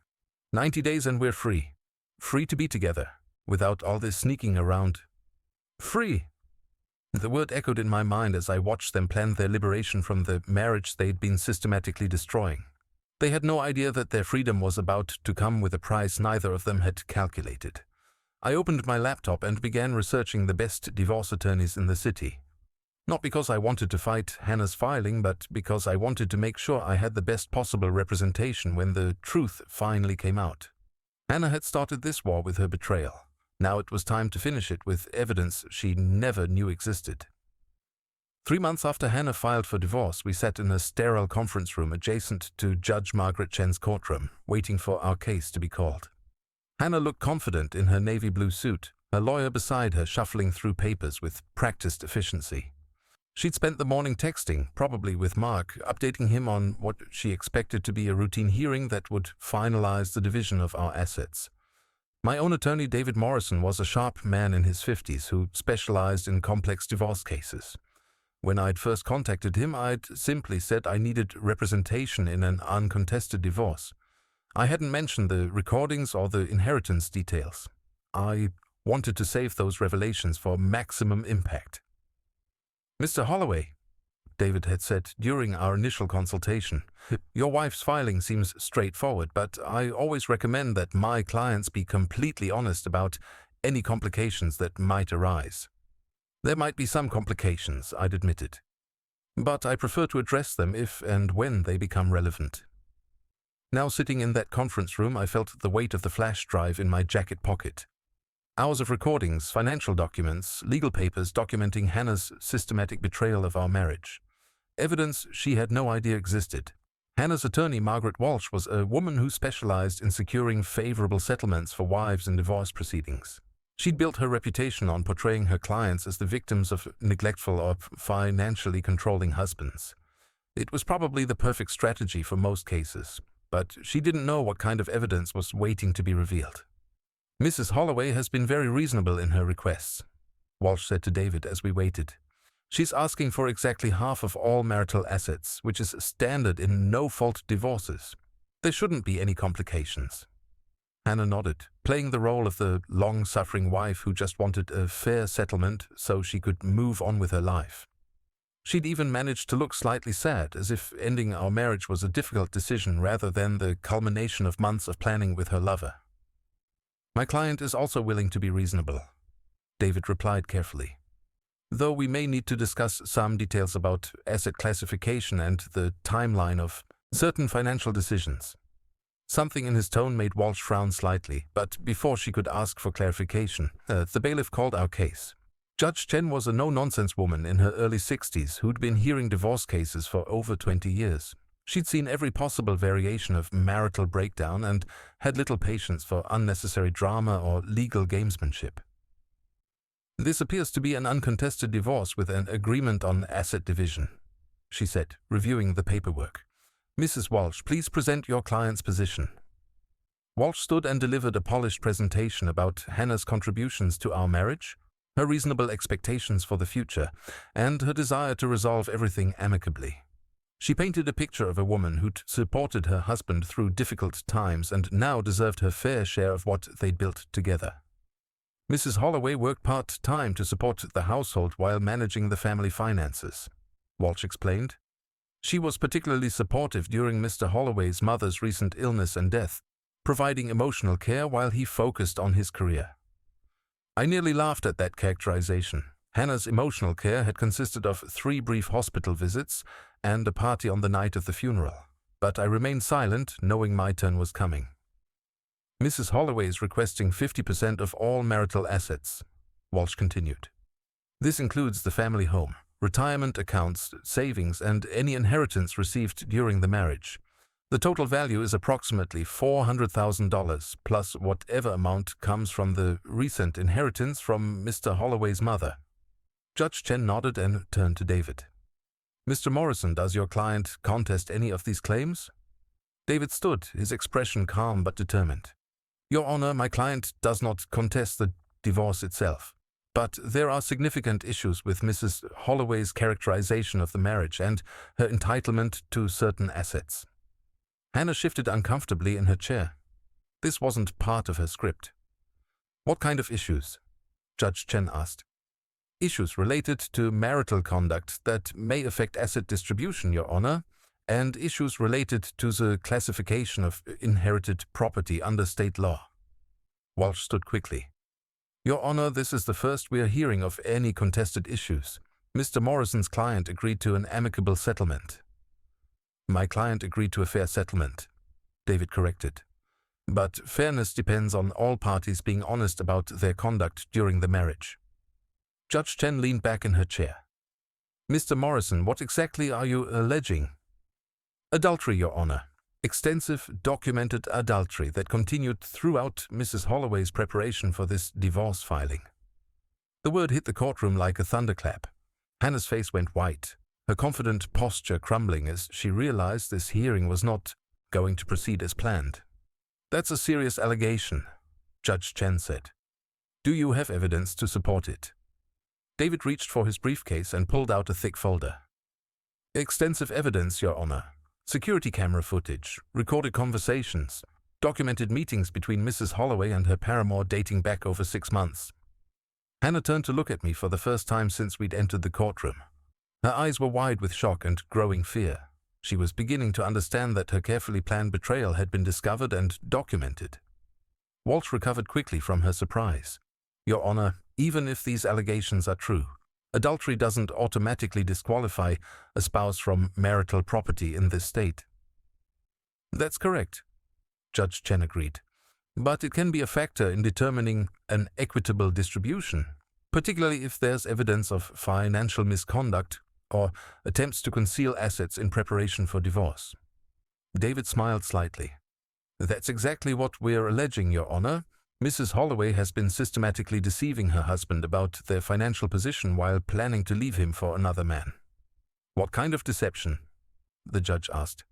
90 days and we're free. Free to be together, without all this sneaking around. Free!" The word echoed in my mind as I watched them plan their liberation from the marriage they'd been systematically destroying. They had no idea that their freedom was about to come with a price neither of them had calculated. I opened my laptop and began researching the best divorce attorneys in the city. Not because I wanted to fight Hannah's filing, but because I wanted to make sure I had the best possible representation when the truth finally came out. Hannah had started this war with her betrayal. Now it was time to finish it with evidence she never knew existed. 3 months after Hannah filed for divorce, we sat in a sterile conference room adjacent to Judge Margaret Chen's courtroom, waiting for our case to be called. Hannah looked confident in her navy blue suit, her lawyer beside her shuffling through papers with practiced efficiency. She'd spent the morning texting, probably with Mark, updating him on what she expected to be a routine hearing that would finalize the division of our assets. My own attorney, David Morrison, was a sharp man in his 50s who specialized in complex divorce cases. When I'd first contacted him, I'd simply said I needed representation in an uncontested divorce. I hadn't mentioned the recordings or the inheritance details. I wanted to save those revelations for maximum impact. "Mr. Holloway," David had said during our initial consultation, "your wife's filing seems straightforward, but I always recommend that my clients be completely honest about any complications that might arise." "There might be some complications," I'd admitted, "but I prefer to address them if and when they become relevant." Now sitting in that conference room, I felt the weight of the flash drive in my jacket pocket. Hours of recordings, financial documents, legal papers documenting Hannah's systematic betrayal of our marriage. Evidence she had no idea existed. Hannah's attorney, Margaret Walsh, was a woman who specialized in securing favorable settlements for wives in divorce proceedings. She'd built her reputation on portraying her clients as the victims of neglectful or financially controlling husbands. It was probably the perfect strategy for most cases, but she didn't know what kind of evidence was waiting to be revealed. "Mrs. Holloway has been very reasonable in her requests," Walsh said to David as we waited. "She's asking for exactly half of all marital assets, which is standard in no-fault divorces. There shouldn't be any complications." Hannah nodded, playing the role of the long-suffering wife who just wanted a fair settlement so she could move on with her life. She'd even managed to look slightly sad, as if ending our marriage was a difficult decision rather than the culmination of months of planning with her lover. "My client is also willing to be reasonable," David replied carefully, "though we may need to discuss some details about asset classification and the timeline of certain financial decisions." Something in his tone made Walsh frown slightly, but before she could ask for clarification, the bailiff called our case. Judge Chen was a no-nonsense woman in her early 60s who'd been hearing divorce cases for over 20 years. She'd seen every possible variation of marital breakdown and had little patience for unnecessary drama or legal gamesmanship. "This appears to be an uncontested divorce with an agreement on asset division," she said, reviewing the paperwork. "Mrs. Walsh, please present your client's position." Walsh stood and delivered a polished presentation about Hannah's contributions to our marriage, her reasonable expectations for the future, and her desire to resolve everything amicably. She painted a picture of a woman who'd supported her husband through difficult times and now deserved her fair share of what they'd built together. Mrs. Holloway worked part-time to support the household while managing the family finances, Walsh explained. She was particularly supportive during Mr. Holloway's mother's recent illness and death, providing emotional care while he focused on his career. I nearly laughed at that characterization. Hannah's emotional care had consisted of 3 brief hospital visits and a party on the night of the funeral, but I remained silent, knowing my turn was coming. Mrs. Holloway is requesting 50% of all marital assets, Walsh continued. This includes the family home, retirement accounts, savings, and any inheritance received during the marriage. The total value is approximately $400,000, plus whatever amount comes from the recent inheritance from Mr. Holloway's mother. Judge Chen nodded and turned to David. Mr. Morrison, does your client contest any of these claims? David stood, his expression calm but determined. Your Honor, my client does not contest the divorce itself, but there are significant issues with Mrs. Holloway's characterization of the marriage and her entitlement to certain assets. Hannah shifted uncomfortably in her chair. This wasn't part of her script. What kind of issues? Judge Chen asked. Issues related to marital conduct that may affect asset distribution, Your Honor, and issues related to the classification of inherited property under state law. Walsh stood quickly. Your Honor, this is the first we are hearing of any contested issues. Mr. Morrison's client agreed to an amicable settlement. My client agreed to a fair settlement, David corrected. But fairness depends on all parties being honest about their conduct during the marriage. Judge Chen leaned back in her chair. Mr. Morrison, what exactly are you alleging? Adultery, Your Honor. Extensive, documented adultery that continued throughout Mrs. Holloway's preparation for this divorce filing. The word hit the courtroom like a thunderclap. Hannah's face went white, her confident posture crumbling as she realized this hearing was not going to proceed as planned. That's a serious allegation, Judge Chen said. Do you have evidence to support it? David reached for his briefcase and pulled out a thick folder. Extensive evidence, Your Honor. Security camera footage, recorded conversations, documented meetings between Mrs. Holloway and her paramour dating back over 6 months. Hannah turned to look at me for the first time since we'd entered the courtroom. Her eyes were wide with shock and growing fear. She was beginning to understand that her carefully planned betrayal had been discovered and documented. Walsh recovered quickly from her surprise. Your Honor, even if these allegations are true, adultery doesn't automatically disqualify a spouse from marital property in this state. That's correct, Judge Chen agreed. But it can be a factor in determining an equitable distribution, particularly if there's evidence of financial misconduct or attempts to conceal assets in preparation for divorce. David smiled slightly. That's exactly what we're alleging, Your Honor. Mrs. Holloway has been systematically deceiving her husband about their financial position while planning to leave him for another man. What kind of deception? The judge asked.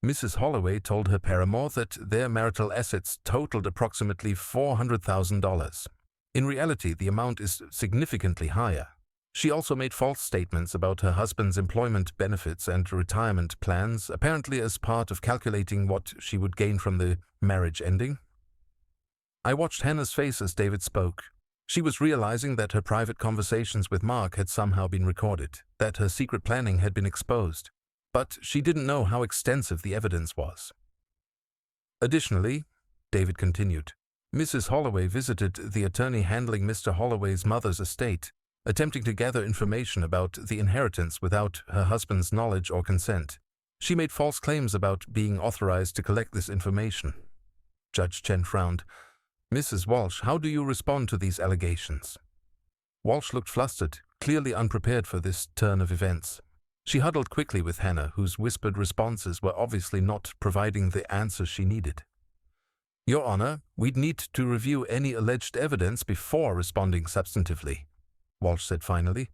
Mrs. Holloway told her paramour that their marital assets totaled approximately $400,000. In reality, the amount is significantly higher. She also made false statements about her husband's employment benefits and retirement plans, apparently as part of calculating what she would gain from the marriage ending. I watched Hannah's face as David spoke. She was realizing that her private conversations with Mark had somehow been recorded, that her secret planning had been exposed. But she didn't know how extensive the evidence was. Additionally, David continued, Mrs. Holloway visited the attorney handling Mr. Holloway's mother's estate, attempting to gather information about the inheritance without her husband's knowledge or consent. She made false claims about being authorized to collect this information. Judge Chen frowned. Mrs. Walsh, how do you respond to these allegations? Walsh looked flustered, clearly unprepared for this turn of events. She huddled quickly with Hannah, whose whispered responses were obviously not providing the answers she needed. Your Honor, we'd need to review any alleged evidence before responding substantively, Walsh said finally.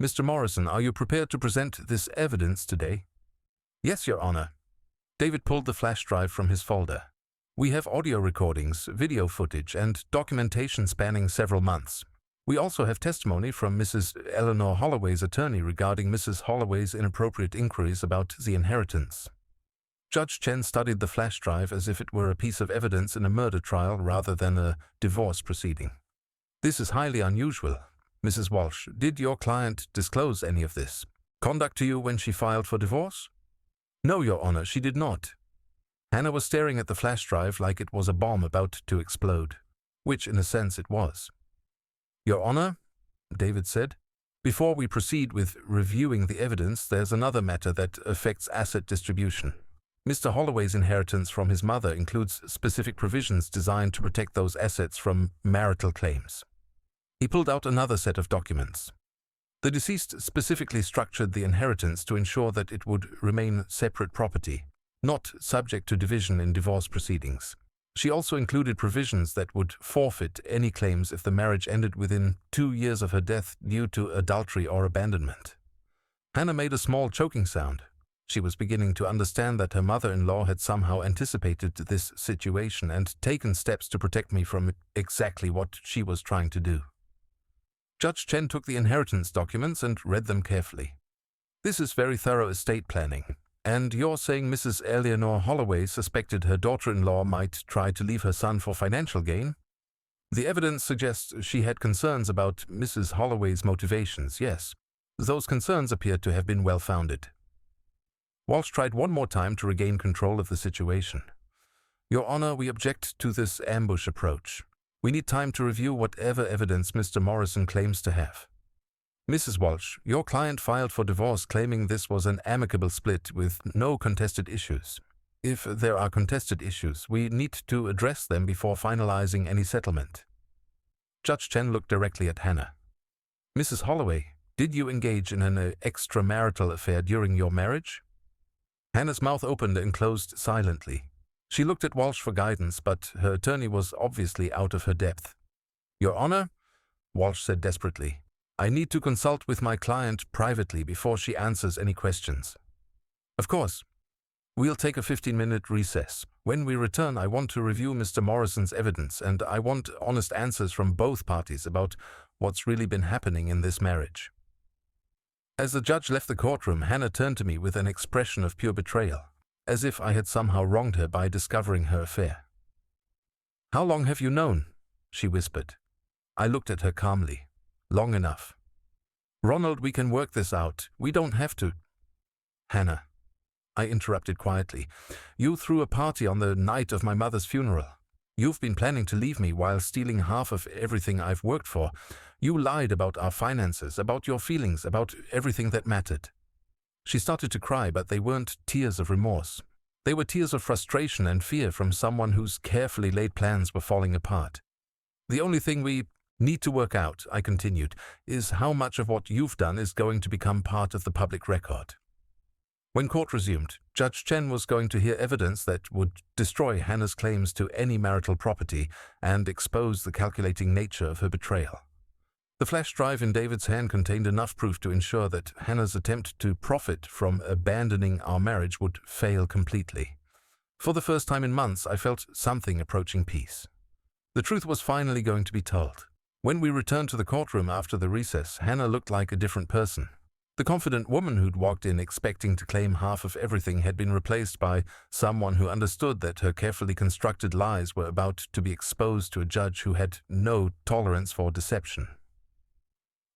Mr. Morrison, are you prepared to present this evidence today? Yes, Your Honor. David pulled the flash drive from his folder. We have audio recordings, video footage, and documentation spanning several months. We also have testimony from Mrs. Eleanor Holloway's attorney regarding Mrs. Holloway's inappropriate inquiries about the inheritance. Judge Chen studied the flash drive as if it were a piece of evidence in a murder trial rather than a divorce proceeding. This is highly unusual. Mrs. Walsh, did your client disclose any of this conduct to you when she filed for divorce? No, Your Honor, she did not. Hannah was staring at the flash drive like it was a bomb about to explode, which in a sense it was. Your Honor, David said, before we proceed with reviewing the evidence, there's another matter that affects asset distribution. Mr. Holloway's inheritance from his mother includes specific provisions designed to protect those assets from marital claims. He pulled out another set of documents. The deceased specifically structured the inheritance to ensure that it would remain separate property, not subject to division in divorce proceedings. She also included provisions that would forfeit any claims if the marriage ended within 2 years of her death due to adultery or abandonment. Hannah made a small choking sound. She was beginning to understand that her mother-in-law had somehow anticipated this situation and taken steps to protect me from exactly what she was trying to do. Judge Chen took the inheritance documents and read them carefully. This is very thorough estate planning. And you're saying Mrs. Eleanor Holloway suspected her daughter-in-law might try to leave her son for financial gain? The evidence suggests she had concerns about Mrs. Holloway's motivations, yes. Those concerns appear to have been well-founded. Walsh tried one more time to regain control of the situation. Your Honor, we object to this ambush approach. We need time to review whatever evidence Mr. Morrison claims to have. Mrs. Walsh, your client filed for divorce claiming this was an amicable split with no contested issues. If there are contested issues, we need to address them before finalizing any settlement. Judge Chen looked directly at Hannah. Mrs. Holloway, did you engage in an extramarital affair during your marriage? Hannah's mouth opened and closed silently. She looked at Walsh for guidance, but her attorney was obviously out of her depth. Your Honor, Walsh said desperately, I need to consult with my client privately before she answers any questions. Of course. We'll take a 15-minute recess. When we return, I want to review Mr. Morrison's evidence, and I want honest answers from both parties about what's really been happening in this marriage. As the judge left the courtroom, Hannah turned to me with an expression of pure betrayal, as if I had somehow wronged her by discovering her affair. How long have you known? She whispered. I looked at her calmly. Long enough. Ronald, we can work this out. We don't have to. Hannah, I interrupted quietly. You threw a party on the night of my mother's funeral. You've been planning to leave me while stealing half of everything I've worked for. You lied about our finances, about your feelings, about everything that mattered. She started to cry, but they weren't tears of remorse. They were tears of frustration and fear from someone whose carefully laid plans were falling apart. The only thing we need to work out, I continued, is how much of what you've done is going to become part of the public record. When court resumed, Judge Chen was going to hear evidence that would destroy Hannah's claims to any marital property and expose the calculating nature of her betrayal. The flash drive in David's hand contained enough proof to ensure that Hannah's attempt to profit from abandoning our marriage would fail completely. For the first time in months, I felt something approaching peace. The truth was finally going to be told. When we returned to the courtroom after the recess, Hannah looked like a different person. The confident woman who'd walked in expecting to claim half of everything had been replaced by someone who understood that her carefully constructed lies were about to be exposed to a judge who had no tolerance for deception.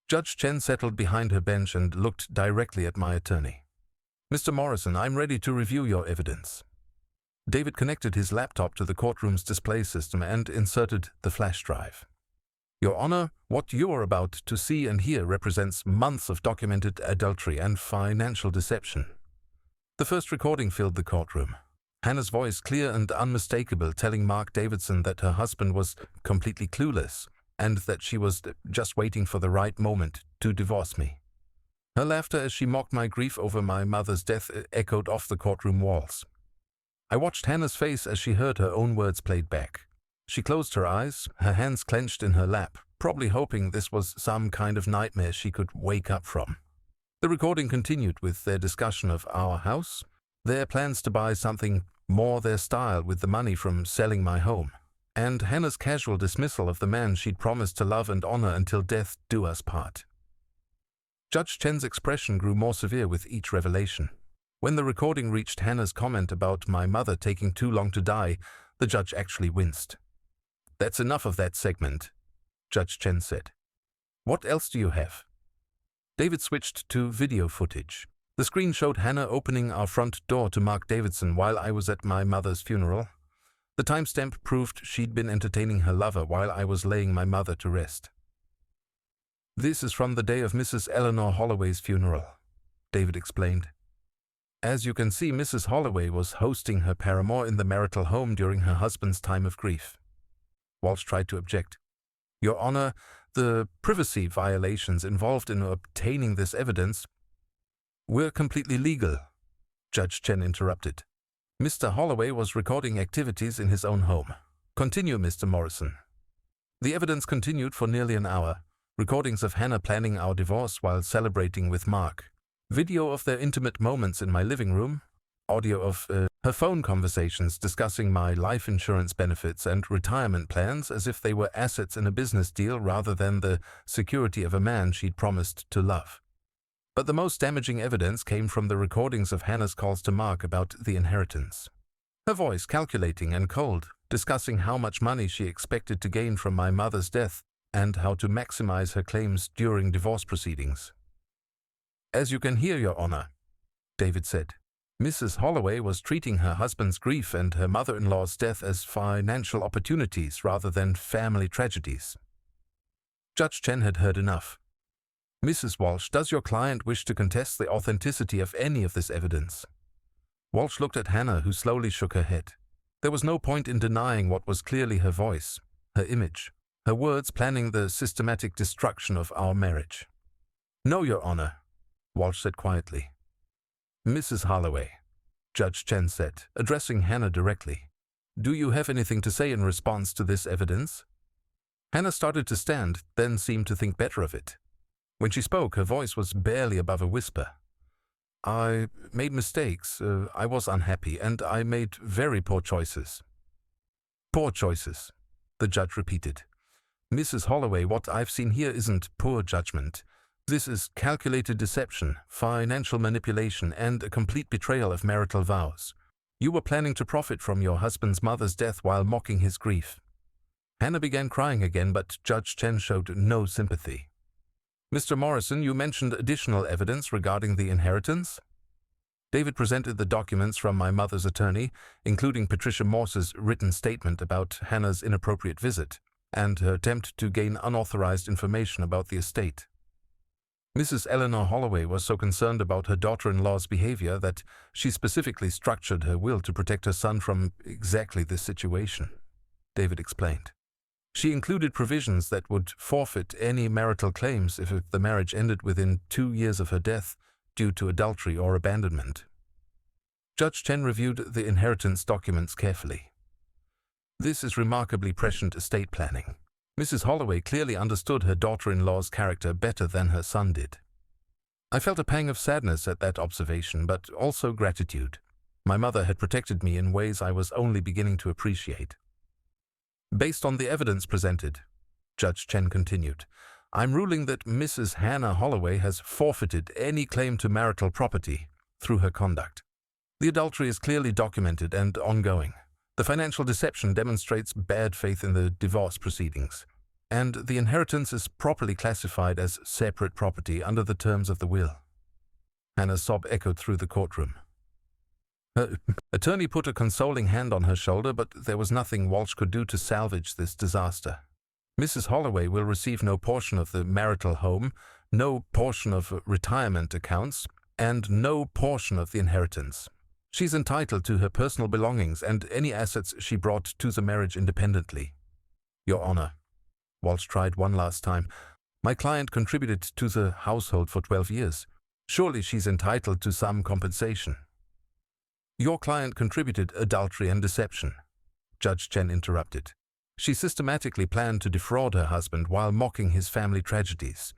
Judge Chen settled behind her bench and looked directly at my attorney. Mr. Morrison, I'm ready to review your evidence. David connected his laptop to the courtroom's display system and inserted the flash drive. Your Honor, what you are about to see and hear represents months of documented adultery and financial deception. The first recording filled the courtroom. Hannah's voice, clear and unmistakable, telling Mark Davidson that her husband was completely clueless and that she was just waiting for the right moment to divorce me. Her laughter as she mocked my grief over my mother's death echoed off the courtroom walls. I watched Hannah's face as she heard her own words played back. She closed her eyes, her hands clenched in her lap, probably hoping this was some kind of nightmare she could wake up from. The recording continued with their discussion of our house, their plans to buy something more their style with the money from selling my home, and Hannah's casual dismissal of the man she'd promised to love and honor until death do us part. Judge Chen's expression grew more severe with each revelation. When the recording reached Hannah's comment about my mother taking too long to die, the judge actually winced. "That's enough of that segment," Judge Chen said. "What else do you have?" David switched to video footage. The screen showed Hannah opening our front door to Mark Davidson while I was at my mother's funeral. The timestamp proved she'd been entertaining her lover while I was laying my mother to rest. "This is from the day of Mrs. Eleanor Holloway's funeral," David explained. "As you can see, Mrs. Holloway was hosting her paramour in the marital home during her husband's time of grief." Walsh tried to object. "Your Honor, the privacy violations involved in obtaining this evidence were completely legal," Judge Chen interrupted. "Mr. Holloway was recording activities in his own home. Continue, Mr. Morrison." The evidence continued for nearly an hour. Recordings of Hannah planning our divorce while celebrating with Mark. Video of their intimate moments in my living room. Audio of her phone conversations discussing my life insurance benefits and retirement plans as if they were assets in a business deal rather than the security of a man she'd promised to love. But the most damaging evidence came from the recordings of Hannah's calls to Mark about the inheritance. Her voice calculating and cold, discussing how much money she expected to gain from my mother's death and how to maximize her claims during divorce proceedings. "As you can hear, Your Honor," David said, "Mrs. Holloway was treating her husband's grief and her mother-in-law's death as financial opportunities rather than family tragedies." Judge Chen had heard enough. "Mrs. Walsh, does your client wish to contest the authenticity of any of this evidence?" Walsh looked at Hannah, who slowly shook her head. There was no point in denying what was clearly her voice, her image, her words planning the systematic destruction of our marriage. "No, Your Honor," Walsh said quietly. "Mrs. Holloway," Judge Chen said, addressing Hannah directly, "do you have anything to say in response to this evidence?" Hannah started to stand, then seemed to think better of it. When she spoke, her voice was barely above a whisper. "I made mistakes, I was unhappy, and I made very poor choices." "Poor choices," the judge repeated. "Mrs. Holloway, what I've seen here isn't poor judgment. This is calculated deception, financial manipulation, and a complete betrayal of marital vows. You were planning to profit from your husband's mother's death while mocking his grief." Hannah began crying again, but Judge Chen showed no sympathy. "Mr. Morrison, you mentioned additional evidence regarding the inheritance?" David presented the documents from my mother's attorney, including Patricia Morse's written statement about Hannah's inappropriate visit and her attempt to gain unauthorized information about the estate. Mrs. Eleanor Holloway was so concerned about her daughter-in-law's behavior that she specifically structured her will to protect her son from exactly this situation, David explained. She included provisions that would forfeit any marital claims if the marriage ended within 2 years of her death due to adultery or abandonment. Judge Chen reviewed the inheritance documents carefully. "This is remarkably prescient estate planning. Mrs. Holloway clearly understood her daughter-in-law's character better than her son did." I felt a pang of sadness at that observation, but also gratitude. My mother had protected me in ways I was only beginning to appreciate. "Based on the evidence presented," Judge Chen continued, "I'm ruling that Mrs. Hannah Holloway has forfeited any claim to marital property through her conduct. The adultery is clearly documented and ongoing. The financial deception demonstrates bad faith in the divorce proceedings, and the inheritance is properly classified as separate property under the terms of the will." Hannah's sob echoed through the courtroom. Her attorney put a consoling hand on her shoulder, but there was nothing Walsh could do to salvage this disaster. "Mrs. Holloway will receive no portion of the marital home, no portion of retirement accounts, and no portion of the inheritance. She's entitled to her personal belongings and any assets she brought to the marriage independently." "Your Honor," Walsh tried one last time, "my client contributed to the household for 12 years. Surely she's entitled to some compensation." "Your client contributed adultery and deception," Judge Chen interrupted. "She systematically planned to defraud her husband while mocking his family tragedies.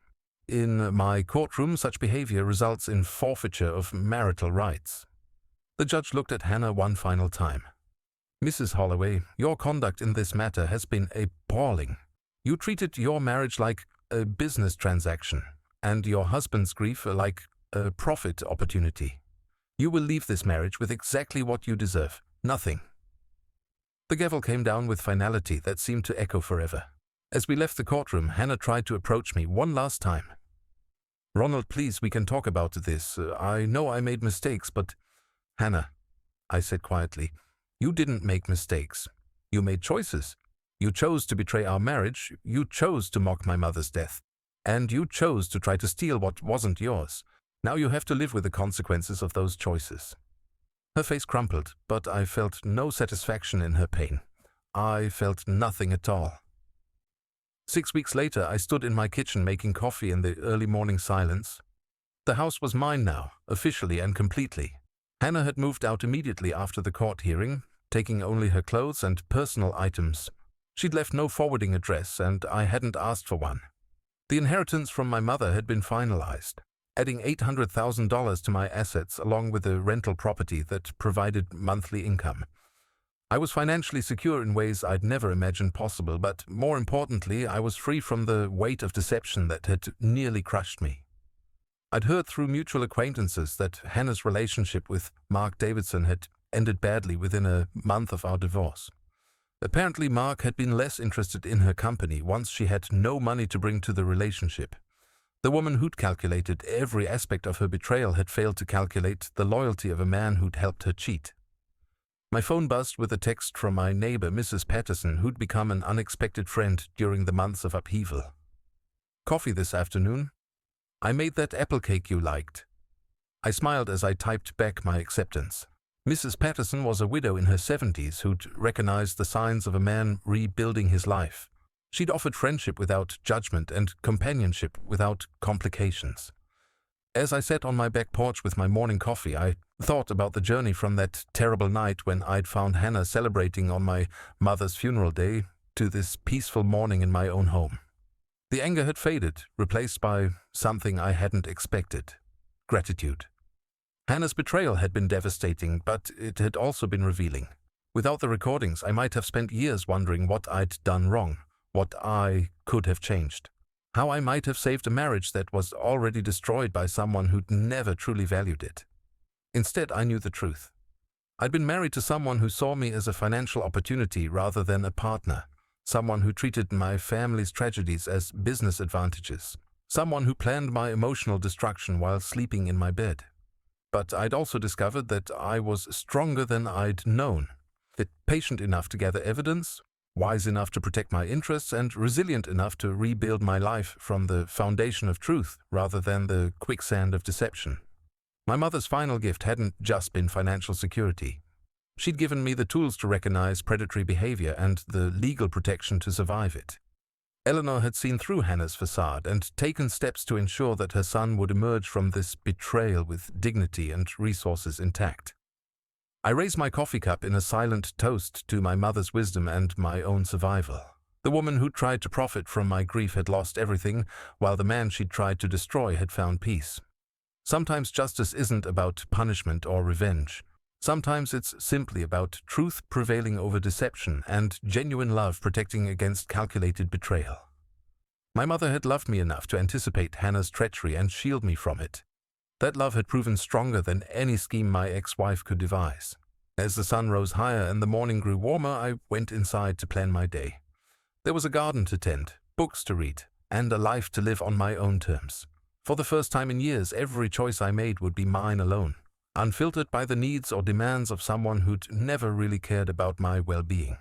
In my courtroom, such behavior results in forfeiture of marital rights." The judge looked at Hannah one final time. "Mrs. Holloway, your conduct in this matter has been appalling. You treated your marriage like a business transaction, and your husband's grief like a profit opportunity. You will leave this marriage with exactly what you deserve, nothing." The gavel came down with finality that seemed to echo forever. As we left the courtroom, Hannah tried to approach me one last time. "Ronald, please, we can talk about this. I know I made mistakes, but—" "Hannah," I said quietly, "you didn't make mistakes. You made choices. You chose to betray our marriage, you chose to mock my mother's death, and you chose to try to steal what wasn't yours. Now you have to live with the consequences of those choices." Her face crumpled, but I felt no satisfaction in her pain. I felt nothing at all. 6 weeks later, I stood in my kitchen making coffee in the early morning silence. The house was mine now, officially and completely. Hannah had moved out immediately after the court hearing, taking only her clothes and personal items. She'd left no forwarding address, and I hadn't asked for one. The inheritance from my mother had been finalized, adding $800,000 to my assets along with a rental property that provided monthly income. I was financially secure in ways I'd never imagined possible, but more importantly, I was free from the weight of deception that had nearly crushed me. I'd heard through mutual acquaintances that Hannah's relationship with Mark Davidson had ended badly within a month of our divorce. Apparently, Mark had been less interested in her company once she had no money to bring to the relationship. The woman who'd calculated every aspect of her betrayal had failed to calculate the loyalty of a man who'd helped her cheat. My phone buzzed with a text from my neighbor, Mrs. Patterson, who'd become an unexpected friend during the months of upheaval. "Coffee this afternoon? I made that apple cake you liked." I smiled as I typed back my acceptance. Mrs. Patterson was a widow in her 70s who'd recognized the signs of a man rebuilding his life. She'd offered friendship without judgment and companionship without complications. As I sat on my back porch with my morning coffee, I thought about the journey from that terrible night when I'd found Hannah celebrating on my mother's funeral day to this peaceful morning in my own home. The anger had faded, replaced by something I hadn't expected: gratitude. Hannah's betrayal had been devastating, but it had also been revealing. Without the recordings, I might have spent years wondering what I'd done wrong, what I could have changed, how I might have saved a marriage that was already destroyed by someone who'd never truly valued it. Instead, I knew the truth. I'd been married to someone who saw me as a financial opportunity rather than a partner, someone who treated my family's tragedies as business advantages, someone who planned my emotional destruction while sleeping in my bed. But I'd also discovered that I was stronger than I'd known, patient enough to gather evidence, wise enough to protect my interests, and resilient enough to rebuild my life from the foundation of truth rather than the quicksand of deception. My mother's final gift hadn't just been financial security. She'd given me the tools to recognize predatory behavior and the legal protection to survive it. Eleanor had seen through Hannah's facade and taken steps to ensure that her son would emerge from this betrayal with dignity and resources intact. I raised my coffee cup in a silent toast to my mother's wisdom and my own survival. The woman who tried to profit from my grief had lost everything, while the man she'd tried to destroy had found peace. Sometimes justice isn't about punishment or revenge. Sometimes it's simply about truth prevailing over deception and genuine love protecting against calculated betrayal. My mother had loved me enough to anticipate Hannah's treachery and shield me from it. That love had proven stronger than any scheme my ex-wife could devise. As the sun rose higher and the morning grew warmer, I went inside to plan my day. There was a garden to tend, books to read, and a life to live on my own terms. For the first time in years, every choice I made would be mine alone, unfiltered by the needs or demands of someone who'd never really cared about my well-being.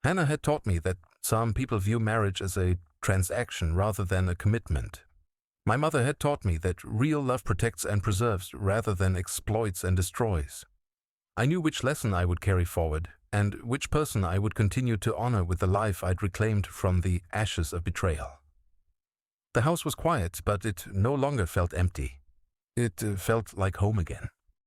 Hannah had taught me that some people view marriage as a transaction rather than a commitment. My mother had taught me that real love protects and preserves rather than exploits and destroys. I knew which lesson I would carry forward and which person I would continue to honor with the life I'd reclaimed from the ashes of betrayal. The house was quiet, but it no longer felt empty. It felt like home again.